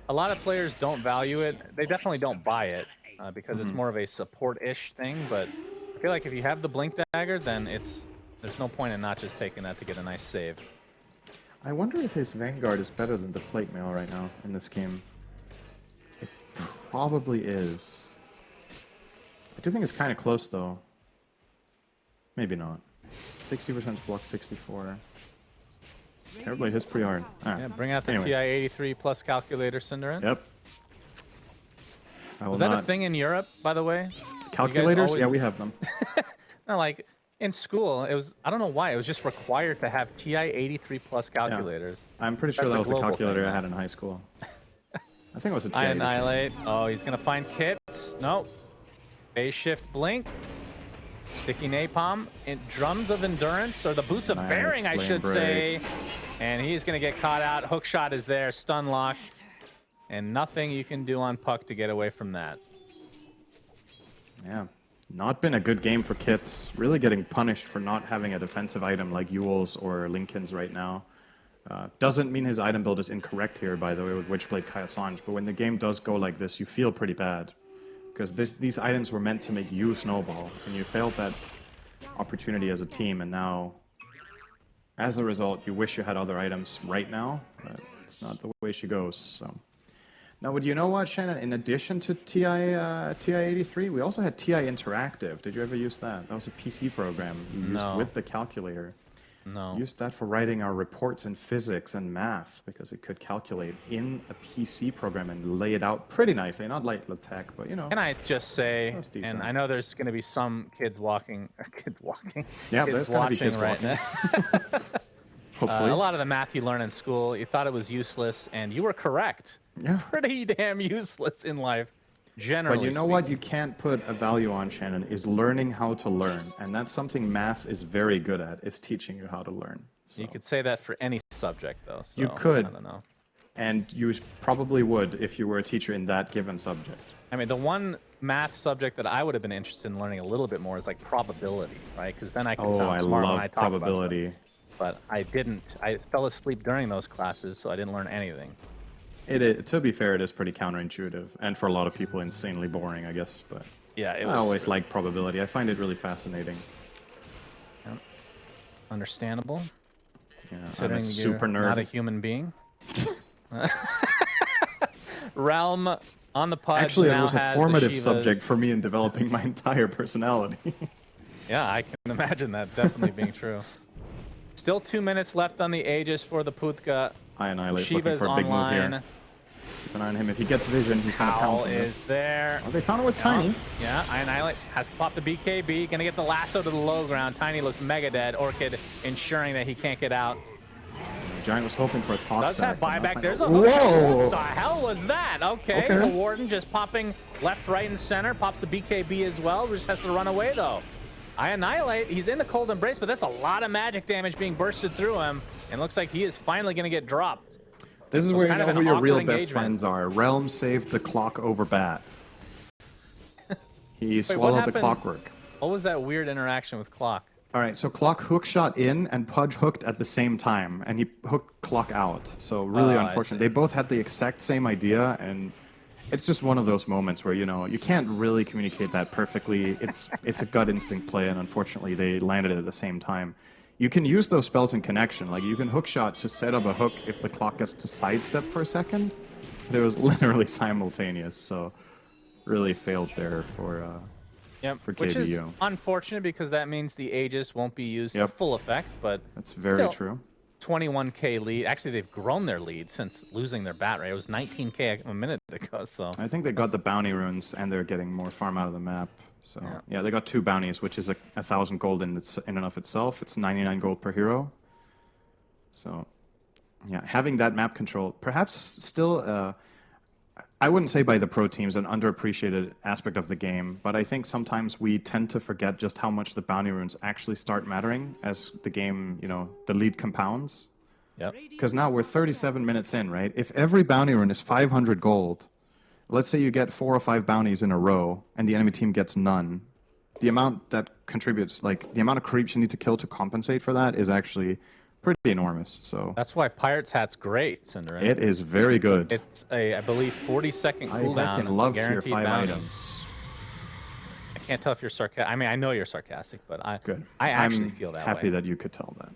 a lot of players don't value it. They definitely don't buy it because it's more of a support-ish thing. But I feel like if you have the Blink Dagger, then there's no point in not just taking that to get a nice save. I wonder if his Vanguard is better than the Plate Mail right now in this game. It probably is. I do think it's kind of close, though. Maybe not. 60% block 64. Terrorblade hits pretty hard. Right. Yeah, bring out the Anyway. TI-83 plus calculator, Cinderin. Yep. Was that a thing in Europe, by the way? Calculators? always- Yeah, we have them. No, like in school, it was, I don't know why, it was just required to have TI 83 plus calculators. I'm pretty sure That's that a was the global calculator thing I now. had in high school. I think it was a I TI. annihilate. Oh, he's gonna find kits. Nope. Phase shift blink. Sticky napalm. Drums of endurance, or the boots of Nice, bearing, I flame should break. say. And he's gonna get caught out. Hook shot is there. Stun lock. And nothing you can do on Puck to get away from that. Yeah. Not been a good game for kits. Really getting punished for not having a defensive item like Yule's or Lincoln's right now. Doesn't mean his item build is incorrect here, by the way, with Witchblade Kaisanj, but when the game does go like this, you feel pretty bad. Because these items were meant to make you snowball, and you failed that opportunity as a team, and now, as a result, you wish you had other items right now, but it's not the way she goes, so... Now, would you know what, Shannon? In addition to TI-83, we also had TI Interactive. Did you ever use that? That was a PC program you used with the calculator. No. Used that for writing our reports in physics and math because it could calculate in a PC program and lay it out pretty nicely. Not like LaTeX, but you know. Can I just say, decent. and I know there's going to be some kids walking, Yeah, kids there's going to be kids right walking. now. Hopefully. A lot of the math you learn in school, you thought it was useless, and you were correct. Yeah. Pretty damn useless in life, generally. But you know what you can't put a value on, Shannon, is learning how to learn. And that's something math is very good at, is teaching you how to learn. So. You could say that for any subject, though. So, You could. I don't know. And you probably would if you were a teacher in that given subject. I mean, the one math subject that I would have been interested in learning a little bit more is like probability, right? Because then I can sound smart when I talk probability. about stuff. But I didn't. I fell asleep during those classes, so I didn't learn anything. To be fair, it is pretty counterintuitive, and for a lot of people, insanely boring, I guess. But yeah, I always like probability. I find it really fascinating. Yep. Understandable. Yeah, Considering I'm a you're super nerd. not a human being. Realm on the pod. Actually, it now was a has formative the Shivas. subject for me in developing my entire personality. Yeah, I can imagine that definitely being true. Still 2 minutes left on the Aegis for the Putka. I annihilate looking Shiva's for a big move online. here. Keep an eye on him. If he gets vision, he's going to Owl pound him. is there. Oh, they found it with Tiny. Yeah, I annihilate. Has to pop the BKB. Gonna get the lasso to the low ground. Tiny looks mega dead. Orchid ensuring that he can't get out. Giant was hoping for a toss Does have back, buyback. There's a Whoa! hook shot. What the hell was that? Okay, Okay. the Warden just popping left, right, and center. Pops the BKB as well. Just has to run away though. I annihilate. He's in the cold embrace, but that's a lot of magic damage being bursted through him. And looks like he is finally gonna get dropped. This is So where you kind of know an who your real awkward best engagement. friends are. Realm saved the clock over Bat. He what swallowed the happened? clockwork. What was that weird interaction with Clock? All right, so Clock hook shot in and Pudge hooked at the same time, and he hooked Clock out. So really Oh, I unfortunate. see. They both had the exact same idea, and it's just one of those moments where, you know, you can't really communicate that perfectly. It's a gut instinct play, and unfortunately they landed it at the same time. You can use those spells in connection. Like, you can hook shot to set up a hook if the Clock gets to sidestep for a second. But it was literally simultaneous, so really failed there for Yep, for which is KBU. unfortunate because that means the Aegis won't be used to full effect, but That's very still, true. 21k lead. Actually, they've grown their lead since losing their bat rate. It was 19k a minute ago, so... I think they got the bounty runes, and they're getting more farm out of the map. So yeah, they got 2 bounties, which is 1,000 gold in and of itself. It's 99 gold per hero. So yeah, having that map control, perhaps still, I wouldn't say by the pro teams, an underappreciated aspect of the game, but I think sometimes we tend to forget just how much the bounty runes actually start mattering as the game, you know, the lead compounds. Yep. Because now we're 37 minutes in, right? If every bounty rune is 500 gold, let's say you get 4 or 5 bounties in a row, and the enemy team gets none. The amount that contributes, like the amount of creeps you need to kill to compensate for that, is actually pretty enormous. So That's why Pirate's Hat's great, Cinder. it is very good. It's a, I believe, 40-second cooldown. I love tier guaranteed 5 bounty. items. I can't tell if you're sarcastic. I mean, I know you're sarcastic, but I actually feel that happy way. that you could tell that.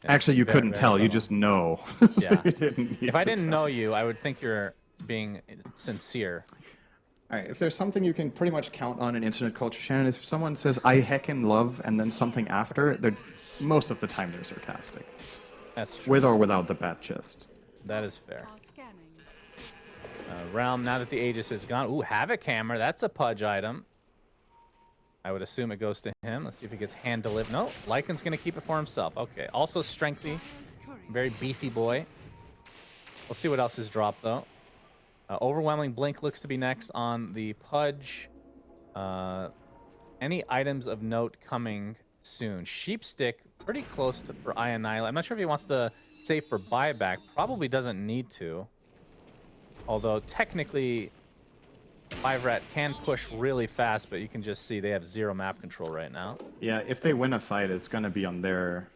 Yeah, Actually, you very, couldn't very tell. You subtle. just know. So Yeah. you didn't need If I to didn't tell. know you, I would think you're being sincere. All right, if there's something you can pretty much count on in internet culture, Shannon, if someone says "I heckin' love" and then something after, they're most of the time they're sarcastic, That's true. with or without the bat chest. That is fair. Realm, now that the Aegis is gone. Ooh, Havoc Hammer. That's a Pudge item. I would assume it goes to him. Let's see if he gets hand delivered. No, Lycan's going to keep it for himself. Okay, also strengthy. Very beefy boy. We'll see what else is dropped, though. Overwhelming Blink looks to be next on the Pudge. Any items of note coming soon? Sheepstick, pretty close to for Annihilate. I'm not sure if he wants to save for buyback. Probably doesn't need to. Although, technically, 5RAT can push really fast, but you can just see they have 0 map control right now. Yeah, if they win a fight, it's going to be on their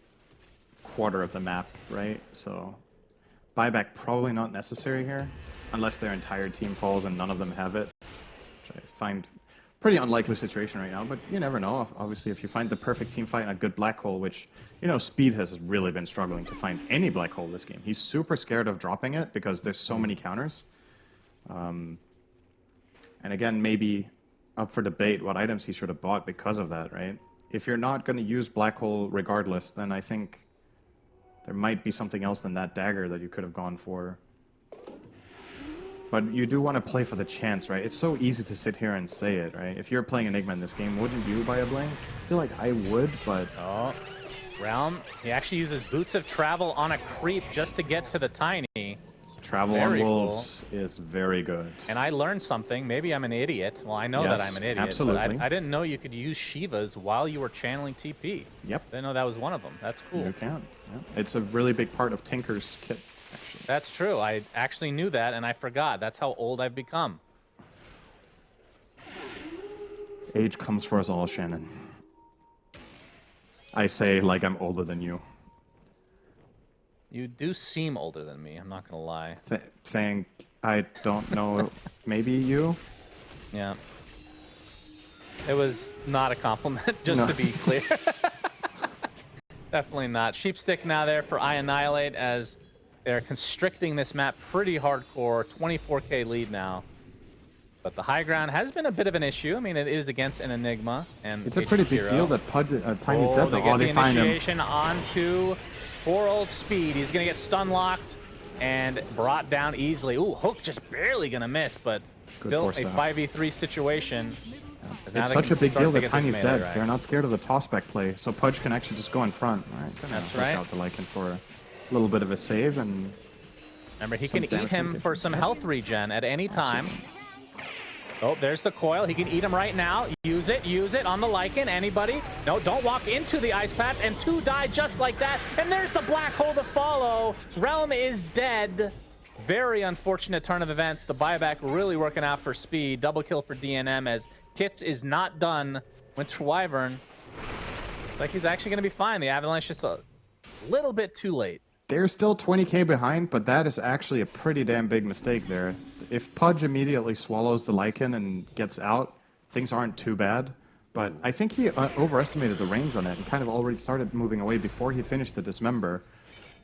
quarter of the map, right? So buyback probably not necessary here, unless their entire team falls and none of them have it, which I find pretty unlikely situation right now, but you never know. Obviously, if you find the perfect team fight and a good black hole, which, you know, Speed has really been struggling to find any black hole this game. He's super scared of dropping it because there's so many counters. And again, maybe up for debate what items he should have bought because of that, right? If you're not going to use black hole regardless, then I think there might be something else than that dagger that you could have gone for. But you do want to play for the chance, right? It's so easy to sit here and say it, right? If you're playing Enigma in this game, wouldn't you buy a Blink? I feel like I would, but... Oh, Realm. He actually uses Boots of Travel on a creep just to get to the Tiny. Travel on Wolves is very good. And I learned something. Maybe I'm an idiot. Well, I know that I'm an idiot. Absolutely. But I didn't know you could use Shivas while you were channeling TP. Yep. Didn't know that was one of them. That's cool. You can. Yeah. It's a really big part of Tinker's kit, actually. That's true. I actually knew that, and I forgot. That's how old I've become. Age comes for us all, Shannon. I say like I'm older than you. You do seem older than me. I'm not going to lie. I don't know. Maybe you? Yeah. It was not a compliment, just to be clear. Definitely not. Sheepstick now there for Annihilate as they're constricting this map pretty hardcore. 24k lead now. But the high ground has been a bit of an issue. I mean, it is against an Enigma. And it's a pretty big deal that Tiny's dead. They get the initiation onto poor old Speed. He's going to get stun locked and brought down easily. Ooh, Hook just barely going to miss, but still a 5v3 situation. It's such a big deal that Tiny's dead. Right. They're not scared of the tossback play, so Pudge can actually just go in front. All right, that's right. Out the Lycan for a little bit of a save, and remember, he can eat him for some health regen at any time. Oh, there's the coil. He can eat him right now. Use it on the Lycan. Anybody? No, don't walk into the ice path. And 2 die just like that. And there's the black hole to follow. Realm is dead. Very unfortunate turn of events. The buyback really working out for Speed. Double kill for DNM as Kits is not done. Winter Wyvern. Looks like he's actually going to be fine. The Avalanche just a little bit too late. They're still 20k behind, but that is actually a pretty damn big mistake there. If Pudge immediately swallows the Lycan and gets out, things aren't too bad. But I think he overestimated the range on it and kind of already started moving away before he finished the Dismember.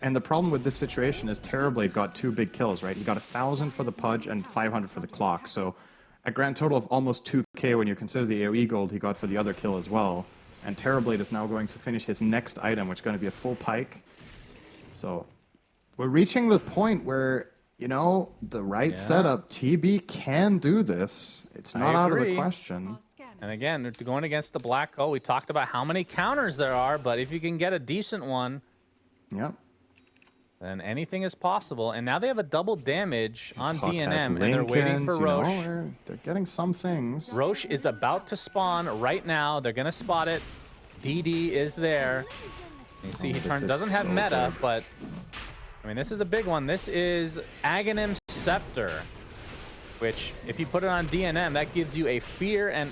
And the problem with this situation is Terrorblade got 2 big kills, right? He got 1,000 for the Pudge and 500 for the Clock. So a grand total of almost 2k when you consider the AoE gold he got for the other kill as well. And Terrorblade is now going to finish his next item, which is going to be a full pike. So we're reaching the point where, you know, the right setup, TB can do this. It's not out of the question. And again, going against the black hole, we talked about how many counters there are, but if you can get a decent one, then anything is possible. And now they have a double damage on DNM, and they're waiting for Roche. You know, they're getting some things. Roche is about to spawn right now. They're going to spot it. DD is there. You see, he doesn't have meta, but I mean, this is a big one. This is Aghanim Scepter, which, if you put it on DNM, that gives you a fear and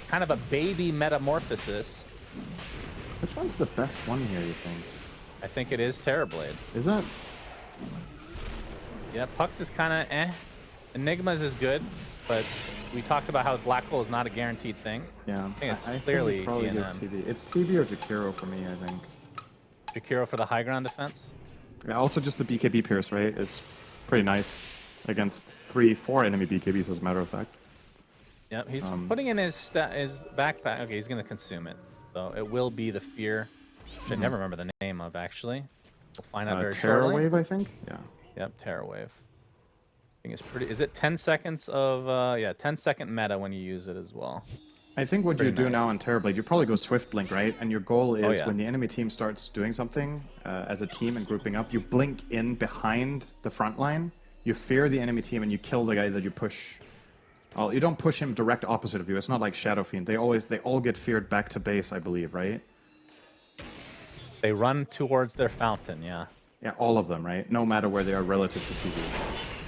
kind of a baby metamorphosis. Which one's the best one here, you think? I think it is Terrorblade. Is that? Yeah, Pux is kind of eh. Enigma's is good, but we talked about how Black Hole is not a guaranteed thing. Yeah, I think it's clearly DNM. TB. It's TB or Jakiro for me, I think. Jakiro for the high ground defense? Yeah, also just the BKB Pierce, right? It's pretty nice against 3-4 enemy BKBs, as a matter of fact. Yep, he's putting in his backpack. Okay, he's going to consume it. So it will be the Fear, which I never remember the name of, actually. We'll find out very shortly. Terror Wave, I think? Yeah. Yep, Terror Wave. I think it's pretty... Is it 10 seconds of... yeah, 10-second meta when you use it as well. I think what you do now on Terrorblade, you probably go Swift Blink, right? And your goal is when the enemy team starts doing something as a team and grouping up, you blink in behind the front line, you fear the enemy team, and you kill the guy that you push. Well, you don't push him direct opposite of you. It's not like Shadow Fiend. They all get feared back to base, I believe, right? They run towards their fountain, yeah. Yeah, all of them, right? No matter where they are relative to TV.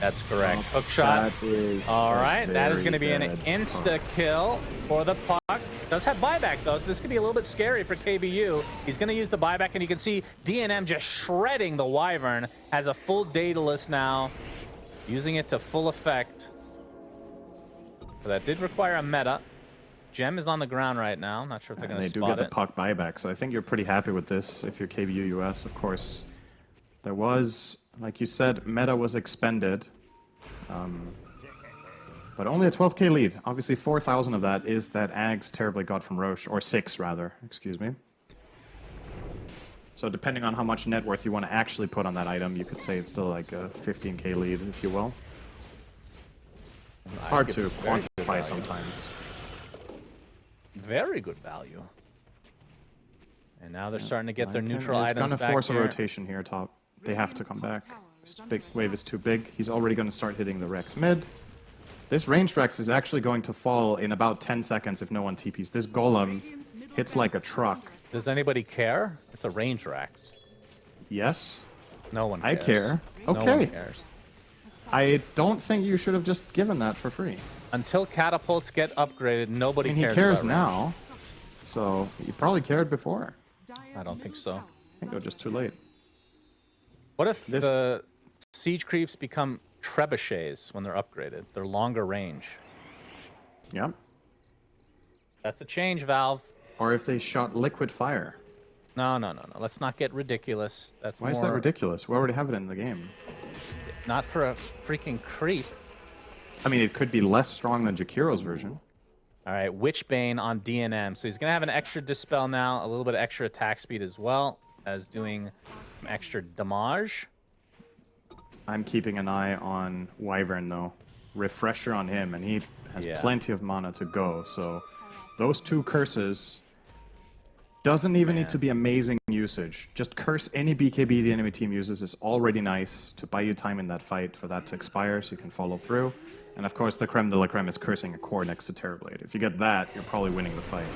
That's correct. Hook shot. All right, that is going to be an insta-kill for the puck. Does have buyback, though, so this could be a little bit scary for KBU. He's going to use the buyback, and you can see DNM just shredding the Wyvern. Has a full Daedalus now, using it to full effect. So that did require a meta. Gem is on the ground right now. Not sure if they're going to spot it. They do get the puck buyback, so I think you're pretty happy with this if you're KBU US, of course. There was, like you said, meta was expended, but only a 12k lead. Obviously, 4,000 of that is that Ags terribly got from Roche, or 6 rather, excuse me. So depending on how much net worth you want to actually put on that item, you could say it's still like a 15k lead, if you will. It's hard to quantify sometimes. Very good value. And now they're starting to get their neutral items back. He's going to force a rotation here top. They have to come back. This big wave is too big. He's already going to start hitting the Rex mid. This range Rex is actually going to fall in about 10 seconds if no one TPs. This Golem hits like a truck. Does anybody care? It's a range Rex. Yes. No one cares. I care. Okay. No one cares. I don't think you should have just given that for free. Until catapults get upgraded, nobody cares. He cares now. So he probably cared before. I don't think so. I think they're just too late. What if the siege creeps become trebuchets when they're upgraded? They're longer range. Yep. That's a change, Valve. Or if they shot liquid fire. No. Let's not get ridiculous. Why is that ridiculous? We already have it in the game. Not for a freaking creep. I mean, it could be less strong than Jakiro's version. All right, Witchbane on DNM. So he's going to have an extra Dispel now, a little bit of extra attack speed as well as doing some extra damage. I'm keeping an eye on Wyvern, though. Refresher on him, and he has plenty of mana to go. So those 2 curses doesn't even need to be amazing usage. Just curse any BKB the enemy team uses is already nice to buy you time in that fight for that to expire so you can follow through. And of course, the creme de la creme is cursing a core next to Terrorblade. If you get that, you're probably winning the fight.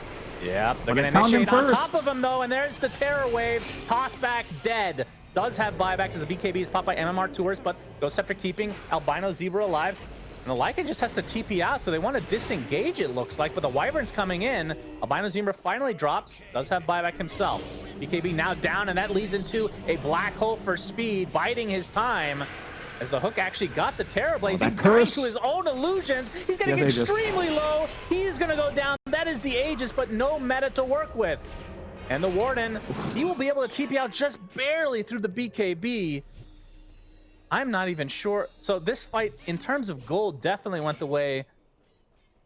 Yeah, they're going to initiate on top of him, though, and there's the Terror Wave. Toss back dead. Does have buyback as the BKB is popped by MMR Tourist, but Ghost Scepter keeping Albino Zebra alive. And the Lycan just has to TP out, so they want to disengage, it looks like, but the Wyvern's coming in. Albino Zebra finally drops. Does have buyback himself. BKB now down, and that leads into a black hole for speed, biding his time. As the Hook actually got the Terrorblade, he's dying to his own illusions. He's getting extremely low. He's going to go down. That is the Aegis, but no meta to work with. And the Warden, he will be able to TP out just barely through the BKB. I'm not even sure. So this fight, in terms of gold, definitely went the way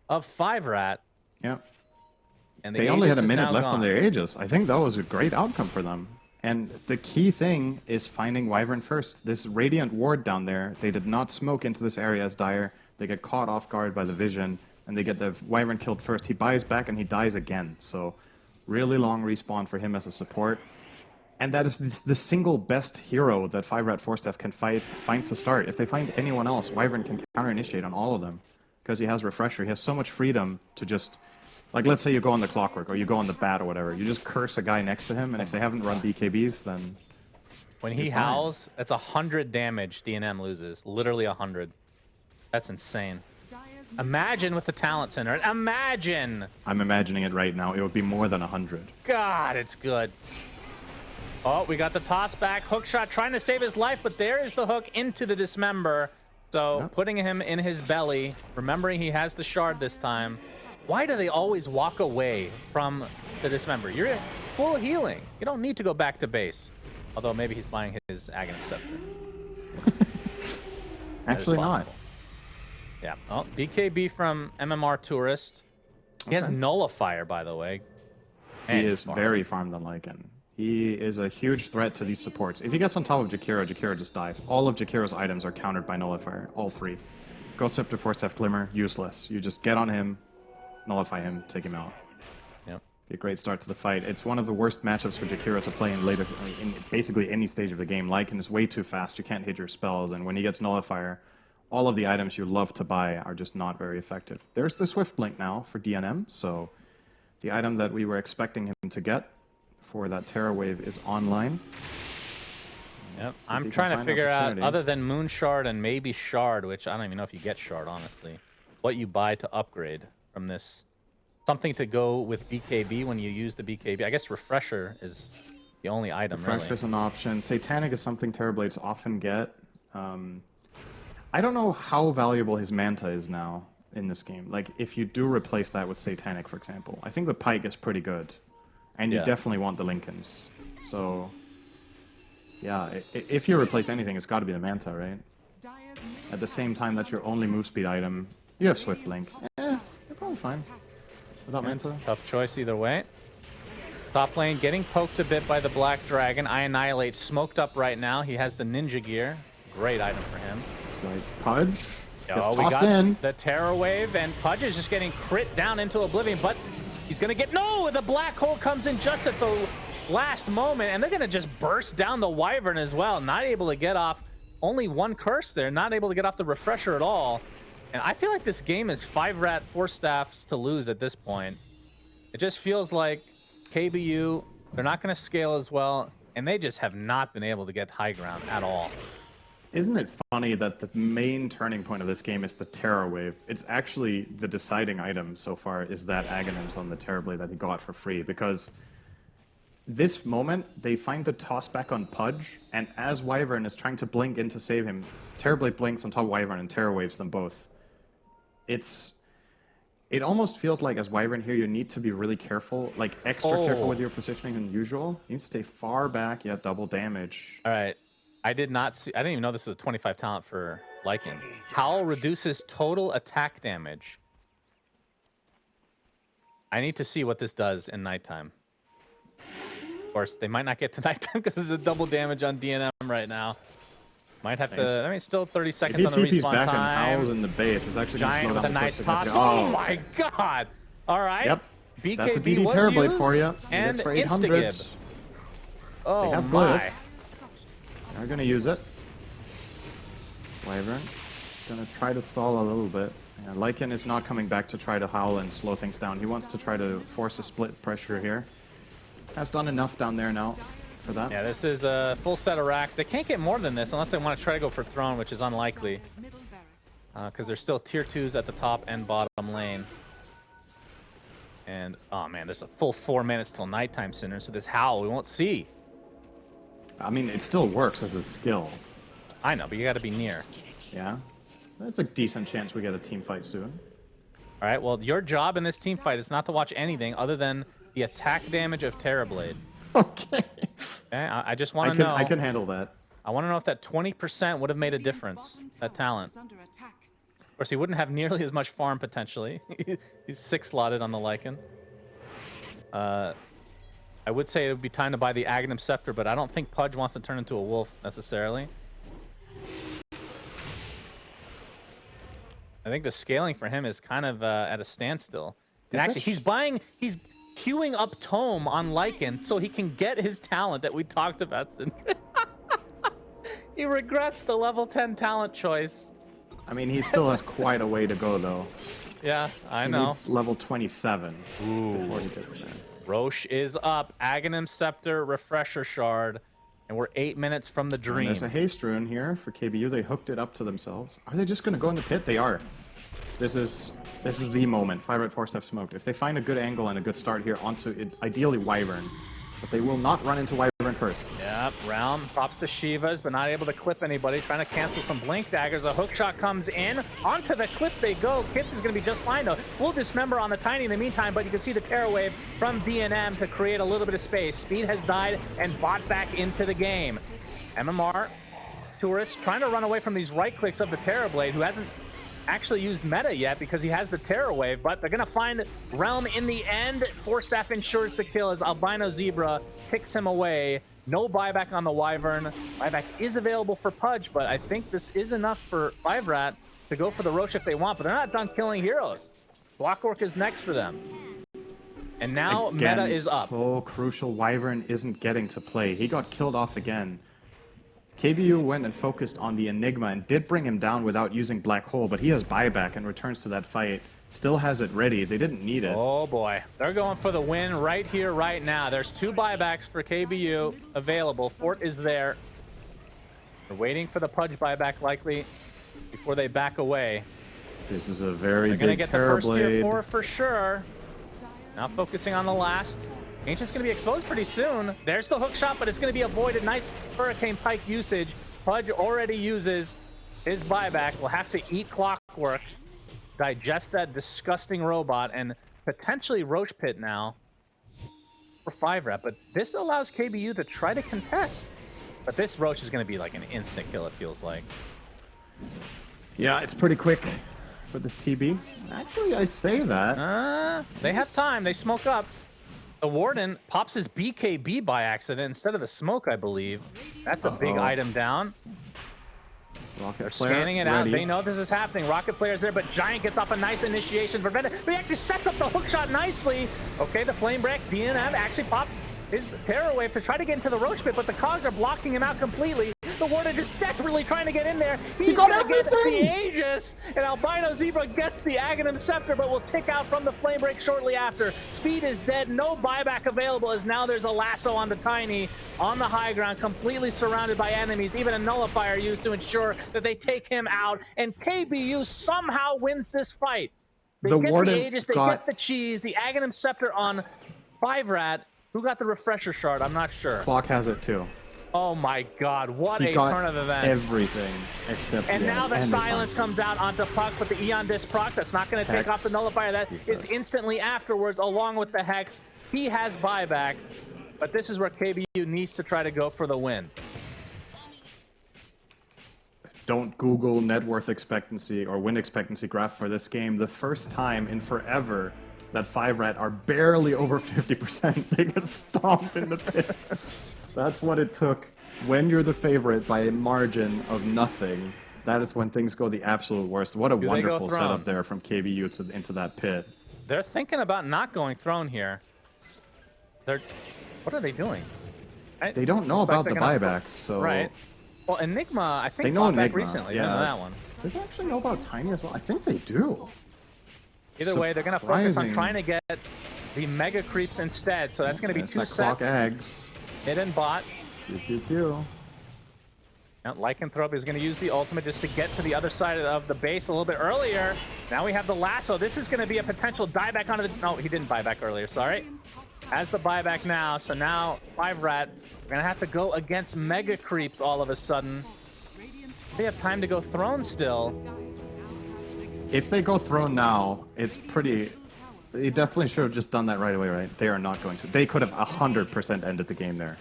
of 5RAT. Yep. And they only had a minute left on their Aegis. I think that was a great outcome for them. And the key thing is finding Wyvern first. This Radiant Ward down there, they did not smoke into this area as Dire. They get caught off guard by the vision, and they get the Wyvern killed first. He buys back, and he dies again. So really long respawn for him as a support. And that is the single best hero that 5RATFORCESTAFF can find to start. If they find anyone else, Wyvern can counter-initiate on all of them. Because he has Refresher. He has so much freedom to just... Like, let's say you go on the Clockwork, or you go on the Bat, or whatever. You just curse a guy next to him, and if they haven't run BKBs, then... When he howls, that's 100 damage DNM loses. Literally 100. That's insane. Imagine with the Talent Center. Imagine! I'm imagining it right now. It would be more than 100. God, it's good. Oh, we got the toss back. Hook shot trying to save his life, but there is the hook into the Dismember. So putting him in his belly, remembering he has the shard this time. Why do they always walk away from the Dismember? You're full healing. You don't need to go back to base. Although maybe he's buying his Aghanim Scepter. Actually not. Yeah. Oh, BKB from MMR Tourist. He has Nullifier, by the way. He is very farmed on Lycan. He is a huge threat to these supports. If he gets on top of Jakiro, Jakiro just dies. All of Jakiro's items are countered by Nullifier. All 3. Ghost Scepter, Force Staff, Glimmer, useless. You just get on him, nullify him, take him out. Yep. Be a great start to the fight. It's one of the worst matchups for Jakiro to play in later, in basically any stage of the game. Lycan is way too fast. You can't hit your spells, and when he gets Nullifier, all of the items you love to buy are just not very effective. There's the Swift Blink now for DNM, so the item that we were expecting him to get for that Terra Wave is online. Yep. So I'm trying to figure out, other than Moon Shard and maybe Shard, which I don't even know if you get Shard, honestly, what you buy to upgrade from this. Something to go with BKB when you use the BKB. I guess Refresher is the only item, Refresher is an option. Satanic is something Terrorblades often get. I don't know how valuable his Manta is now in this game. Like, if you do replace that with Satanic, for example, I think the Pike is pretty good. And you definitely want the Lincolns. So, yeah, if you replace anything, it's got to be the Manta, right? At the same time, that's your only move speed item. You have Swift Link. You're probably fine without Manta. Tough choice either way. Top lane getting poked a bit by the Black Dragon. I Annihilate smoked up right now. He has the Ninja Gear. Great item for him. Like Pudge. Oh, we got the Terror Wave, and Pudge is just getting crit down into Oblivion, but he's going to get... No! The Black Hole comes in just at the last moment, and they're going to just burst down the Wyvern as well. Not able to get off only one curse there. Not able to get off the Refresher at all. And I feel like this game is 5RAT 4 staffs to lose at this point. It just feels like KBU, they're not going to scale as well, and they just have not been able to get high ground at all. Isn't it funny that the main turning point of this game is the Terror Wave? It's actually the deciding item so far is that Aghanims on the Terrorblade that he got for free, because this moment, they find the toss back on Pudge, and as Wyvern is trying to blink in to save him, Terrorblade blinks on top of Wyvern and Terror Waves them both. It almost feels like as Wyvern here, you need to be really careful, like extra careful with your positioning than usual. You need to stay far back, yet double damage. All right. I didn't even know this was a 25 talent for Lycan. Howl reduces total attack damage. I need to see what this does in nighttime. Of course, they might not get to nighttime because there's a double damage on DNM right now. Might have to. I mean, still 30 seconds on the respawn back time. And Howl's in the base. It's actually Giant with a nice toss. Oh my god! All right. Yep. BKB That's a DD was Terrorblade used, for you. And for 800. Instagib. Oh they have my! They're gonna use it. Wyvern gonna try to stall a little bit. Yeah, Lycan is not coming back to try to howl and slow things down. He wants to try to force a split pressure here. Has done enough down there now for that. Yeah, this is a full set of racks. They can't get more than this unless they want to try to go for Throne, which is unlikely. Because there's still tier 2s at the top and bottom lane. And, oh man, there's a full 4 minutes till nighttime, Sinner, so this Howl we won't see. I mean, it still works as a skill. I know, but you got to be near. Yeah. There's a decent chance we get a team fight soon. All right, well, your job in this team fight is not to watch anything other than the attack damage of Terrorblade. Okay. I just want to know. I can handle that. I want to know if that 20% would have made a difference, that talent. Of course, he wouldn't have nearly as much farm, potentially. He's 6-slotted on the Lycan. I would say it would be time to buy the Aghanim Scepter, but I don't think Pudge wants to turn into a wolf, necessarily. I think the scaling for him is kind of at a standstill. And actually, he's queuing up Tome on Lycan so he can get his talent that we talked about. He regrets the level 10 talent choice. I mean, he still has quite a way to go, though. Yeah, I know. He's level 27 before he gets there. Roche is up. Aghanim Scepter, Refresher Shard, and we're 8 minutes from the dream. And there's a haste rune here for KBU. They hooked it up to themselves. Are they just going to go in the pit? They are. This is the moment. 5RAT 4 staff smoked. If they find a good angle and a good start here onto it, ideally Wyvern, but they will not run into Wyvern first. Yep, Realm pops the Shivas, but not able to clip anybody. Trying to cancel some Blink Daggers. A hook shot comes in. Onto the cliff they go. Kips is going to be just fine, though. We'll dismember on the Tiny in the meantime, but you can see the Terror Wave from DNM to create a little bit of space. Speed has died and bought back into the game. MMR, Tourists trying to run away from these right clicks of the Terrorblade, who hasn't actually used meta yet because he has the Terror Wave, but they're going to find Realm in the end. Force Staff ensures the kill as Albino Zebra picks him away. No buyback on the Wyvern. Buyback is available for Pudge, but I think this is enough for 5RAT to go for the Roche if they want, but they're not done killing heroes. Blockwork is next for them. And now Again, meta is up. So crucial. Wyvern isn't getting to play. He got killed off again. KBU went and focused on the Enigma and did bring him down without using Black Hole, but he has buyback and returns to that fight. Still has it ready. They didn't need it. Oh boy. They're going for the win right here, right now. There's 2 buybacks for KBU available. Fort is there. They're waiting for the Pudge buyback likely before they back away. This is a very They're going to big get the first tier Terrorblade. 4 for sure. Now focusing on the last. Ancient's going to be exposed pretty soon. There's the hook shot, but it's going to be avoided. Nice Hurricane Pike usage. Pudge already uses his buyback. Will have to eat Clockwork, digest that disgusting robot, and potentially Roach Pit now for 5RAT. But this allows KBU to try to contest. But this Roach is going to be like an instant kill, it feels like. Yeah, it's pretty quick for the TB. Actually, I say that. They have time. They smoke up. The Warden pops his BKB by accident instead of the smoke, I believe. That's a big item down. Rocket They're Flare, scanning it ready. out. They know this is happening. Rocket Flare's there, but Giant gets off a nice initiation. Prevent it. But he actually sets up the hook shot nicely. Okay, the Flame Break. DNM actually pops his Terror Wave to try to get into the Roach Pit, but the Cogs are blocking him out completely. The Warden just desperately trying to get in there. He's going to get the Aegis, and Albino Zebra gets the Aghanim Scepter, but will tick out from the Flame Break shortly after. Speed is dead. No buyback available, as now there's a lasso on the Tiny on the high ground, completely surrounded by enemies. Even a Nullifier used to ensure that they take him out, and KBU somehow wins this fight. They The get Warden the Aegis, they got- get the cheese, the Aghanim Scepter on 5RAT. Who got the Refresher Shard? I'm not sure. Clock has it too. Oh my god, what He a got turn of events. everything except And the now end. the And silence comes out onto Puck, but the Eon Disc proc, that's not going to take Hex. off the Nullifier. That is instantly afterwards, along with the Hex. He has buyback, but this is where KBU needs to try to go for the win. Don't Google net worth expectancy or win expectancy graph for this game. The first time in forever that 5RAT are barely over 50%. They get stomped in the pit. That's what it took. When you're the favorite by a margin of nothing, that is when things go the absolute worst. What a they go wonderful throne? setup there from KBU into that pit. They're thinking about not going throne here. What are they doing? They don't know Looks like about the they're gonna- buybacks, so... Right. Well, Enigma, I think, They know bought back Enigma, recently. yeah. They know that one. Do they actually know about Tiny as well? I think they do. Either way, they're going to focus on Surprising. trying to get the Mega Creeps instead. So that's going to be That's 2 that clock sets. eggs. Hidden bot. Pew, pew, pew. Now, Lycanthrope is going to use the ultimate just to get to the other side of the base a little bit earlier. Now we have the lasso. This is going to be a potential dieback onto the... No, he didn't buy back earlier, sorry. Has the buyback now, so now 5RAT, we're going to have to go against Mega Creeps all of a sudden. They have time to go throne still. If they go throne now, it's pretty... They definitely should have just done that right away, right? They are not going to. They could have 100% ended the game there.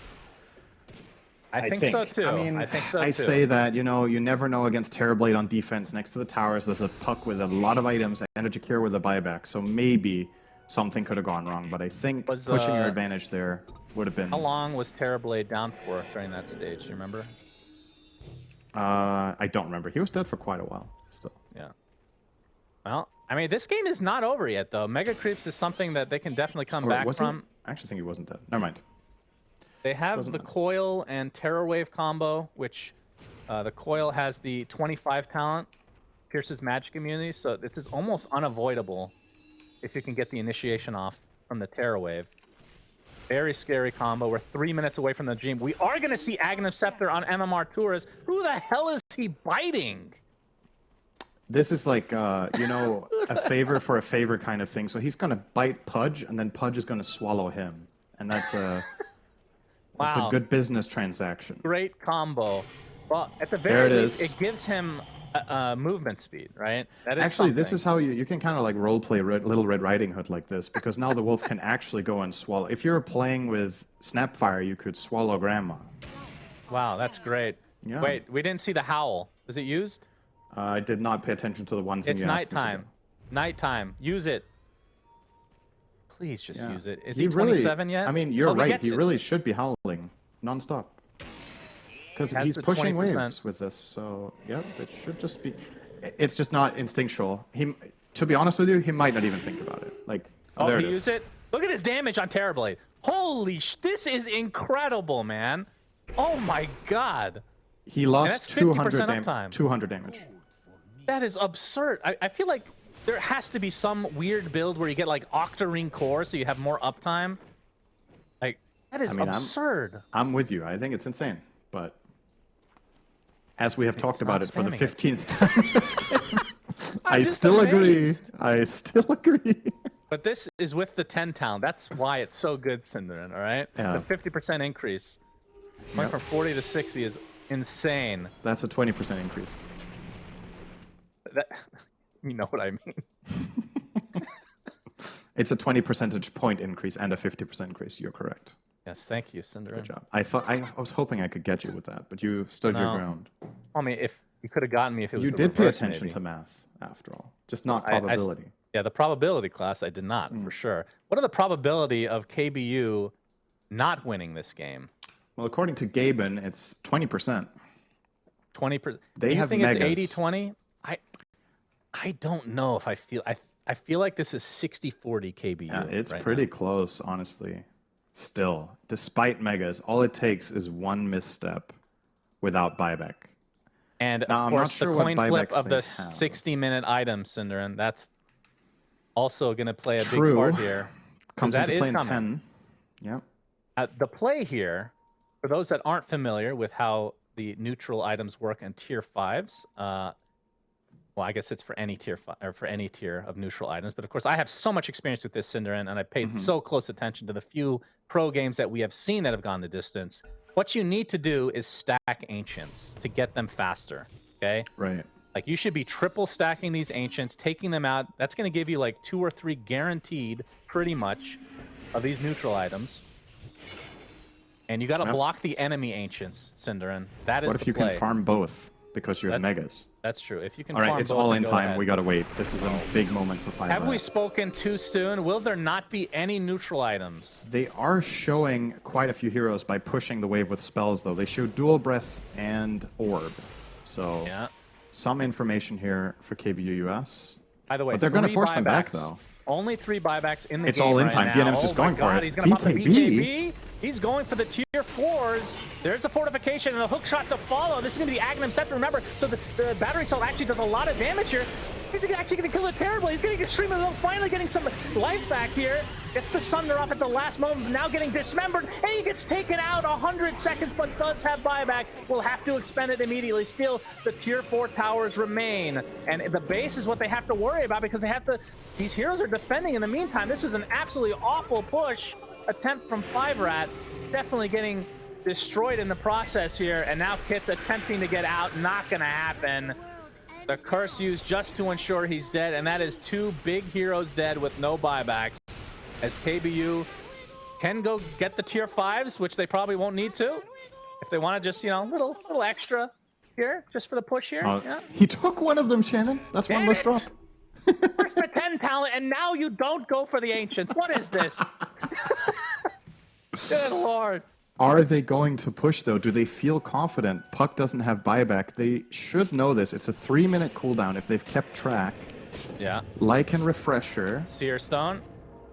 I think so too. I mean, I think so I too. say that, you know, you never know against Terrorblade on defense. Next to the towers, there's a Puck with a lot of items, Energy Cure with a buyback. So maybe something could have gone wrong. But I think pushing your advantage there would have been... How long was Terrorblade down for during that stage? Do you remember? I don't remember. He was dead for quite a while still. Yeah. Well, I mean, this game is not over yet, though. Mega Creeps is something that they can definitely come Or back was from. he? I actually think he wasn't dead. Never mind. They have Doesn't the matter. Coil and Terror Wave combo, which the Coil has the 25 talent, pierces magic immunity, so this is almost unavoidable if you can get the initiation off from the Terror Wave. Very scary combo. We're 3 minutes away from the dream. We are going to see Aghanim Scepter on MMR Tours. Who the hell is he biting? This is like, you know, a favor for a favor kind of thing. So he's going to bite Pudge, and then Pudge is going to swallow him. And that's a, that's a Wow. good business transaction. Great combo. Well, at the There very it least, is. it gives him movement speed, right? That is Actually, this something. is how you can kind of like roleplay Little Red Riding Hood like this, because now the wolf can actually go and swallow. If you're playing with Snapfire, you could swallow Grandma. Wow, that's great. Yeah. Wait, we didn't see the howl. Was it used? I did not pay attention to the one thing It's you asked me to nighttime. do. Nighttime. Use it. Please just Yeah. use it. Is He he really- 27 yet? I mean, you're Oh, right. gets He it. really should be howling nonstop. Because Has he's the pushing 20%. waves with this. So, yep, it should just be... It's just not instinctual. To be honest with you, he might not even think about it. Like, Oh, there he it is. used it. Look at his damage on Terrorblade. Holy this is incredible, man. Oh my god. He lost that's 50% 200 uptime. 200 damage. That is absurd. I feel like there has to be some weird build where you get like Octarine core so you have more uptime. Like, that is absurd. I'm with you. I think it's insane. But as we have talked about it for the 15th time, I still agree. I still agree. But this is with the 10 talent. That's why it's so good, Cinderin, all right? Yeah. The 50% increase. Going from 40 to 60 is insane. That's a 20% increase. That, you know what I mean. It's a 20 percentage point increase and a 50% increase. You're correct. Yes, thank you, Cinderin. Good job. I was hoping I could get you with that, but you stood your ground. I mean, if you could have gotten me if it was You the did pay reverse, attention maybe. to math, after all. Just not probability. Yeah, the probability class, I did not, for sure. What are the probability of KBU not winning this game? Well, according to Gaben, it's 20%. 20%. They Do you have think megas. it's 80-20? I don't know if I feel... I feel like this is 60-40 KBU. Yeah, it's right pretty now. close, honestly. Still, despite megas, all it takes is one misstep without buyback. And Now, of I'm not course, sure the what coin flip buybacks of the they have. 60-minute item, Cinderin, that's also going to play a True. big part here. Comes that into is play in coming. 10. Yep. The play here, for those that aren't familiar with how the neutral items work in tier 5s, well, I guess it's for any tier or for any tier of neutral items. But of course, I have so much experience with this, Cinderin, and I paid so close attention to the few pro games that we have seen that have gone the distance. What you need to do is stack ancients to get them faster. Okay. Right. Like, you should be triple stacking these ancients, taking them out. That's going to give you like 2 or 3 guaranteed, pretty much, of these neutral items. And you got to block the enemy ancients, Cinderin. That is What if you can farm both because you have megas? That's true. If you can All right, farm it's both, all then in go time. ahead. We got to wait. This is a big moment for 5RAT. Have we spoken too soon? Will there not be any neutral items? They are showing quite a few heroes by pushing the wave with spells, though. They show Dual Breath and Orb. So Yeah. some information here for KBU US. By the way, But they're going to 3 force them back, buybacks. though. Only 3 buybacks in the It's game all in right time. now. DNM's just going for it. He's going to pop the BKB. BKB. He's going for the tier 4s. There's the fortification and a hook shot to follow. This is going to be the Agnum Scepter. Remember, so the battery cell actually does a lot of damage here. He's actually going to kill it terribly. He's getting extremely low, finally getting some life back here. Gets the Sunder off at the last moment, now getting dismembered. And he gets taken out 100 seconds, but does have buyback. Will have to expend it immediately. Still, the tier 4 towers remain. And the base is what they have to worry about because they have to... These heroes are defending in the meantime. This was an absolutely awful push attempt from 5RAT. Definitely getting destroyed in the process here. And now Kit's attempting to get out. Not going to happen. The curse used just to ensure he's dead. And that is 2 big heroes dead with no buybacks. As KBU can go get the tier 5s, which they probably won't need to. If they want to just, you know, little extra here, just for the push here. Yeah. He took one of them, Shannon. That's one less drop. First the 10 talent, and now you don't go for the ancients. What is this? Good lord. Are they going to push, though? Do they feel confident? Puck doesn't have buyback. They should know this. It's a 3-minute cooldown if they've kept track. Yeah. Lycan Refresher. Seer Stone.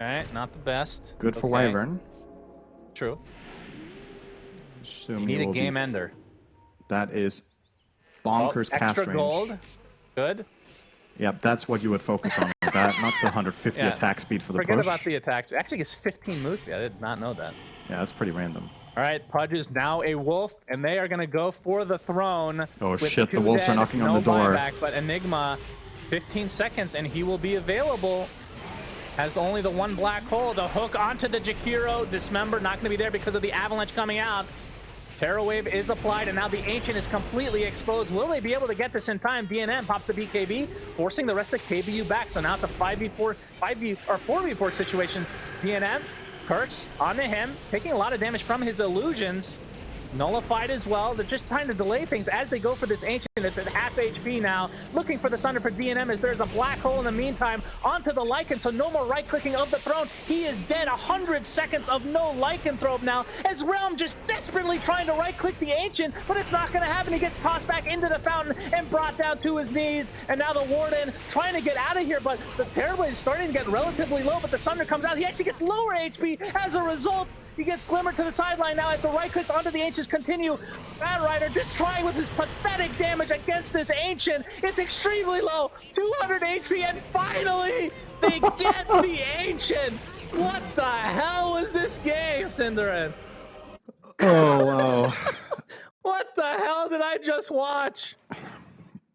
All right, not the best. Good for Okay. Wyvern. True. Assume You he need a will game be- ender. That is bonkers cast extra range. gold. Good. Yep, that's what you would focus on with that, not the 150 Yeah. attack speed for the Forget push. about the attacks. Actually, it's 15 move speed. I did not know that. Yeah, that's pretty random. All right, Pudge is now a wolf, and they are going to go for the throne. Oh, with shit, the 2 wolves are dead, knocking on no the door. Buyback, but Enigma, 15 seconds, and he will be available. Has only the 1 black hole. The hook onto the Jakiro. Dismember, not going to be there because of the avalanche coming out. Terror Wave is applied, and now the Ancient is completely exposed. Will they be able to get this in time? DNM pops the BKB, forcing the rest of KBU back. So now it's a 4v4 situation. DNM, Curse onto him, taking a lot of damage from his illusions. Nullified as well. They're just trying to delay things as they go for this Ancient. situation. It's at half HP now, looking for the Sunder for DNM as there's a black hole in the meantime onto the Lycan, so no more right-clicking of the throne. He is dead. 100 seconds of no Lycanthrope now, as Realm just desperately trying to right-click the Ancient, but it's not going to happen. He gets tossed back into the fountain and brought down to his knees, and now the Warden trying to get out of here, but the Terrorblade is starting to get relatively low, but the Sunder comes out. He actually gets lower HP as a result. He gets glimmered to the sideline now as the right clicks onto the Ancients continue. Bad Rider just trying with his pathetic damage against this Ancient. It's extremely low, 200 HP, and finally they get the Ancient. What the hell was this game, Cinderin? Oh, wow. What the hell did I just watch?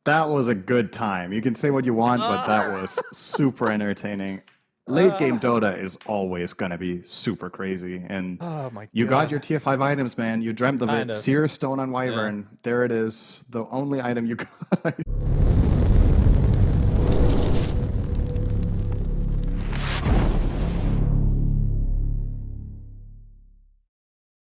That was a good time. You can say what you want, but that was super entertaining. Late game Dota is always going to be super crazy. And Oh my you got God. your tier 5 items, man. You dreamt of Kind it. of. Seer Stone on Wyvern. There it is. The only item you got.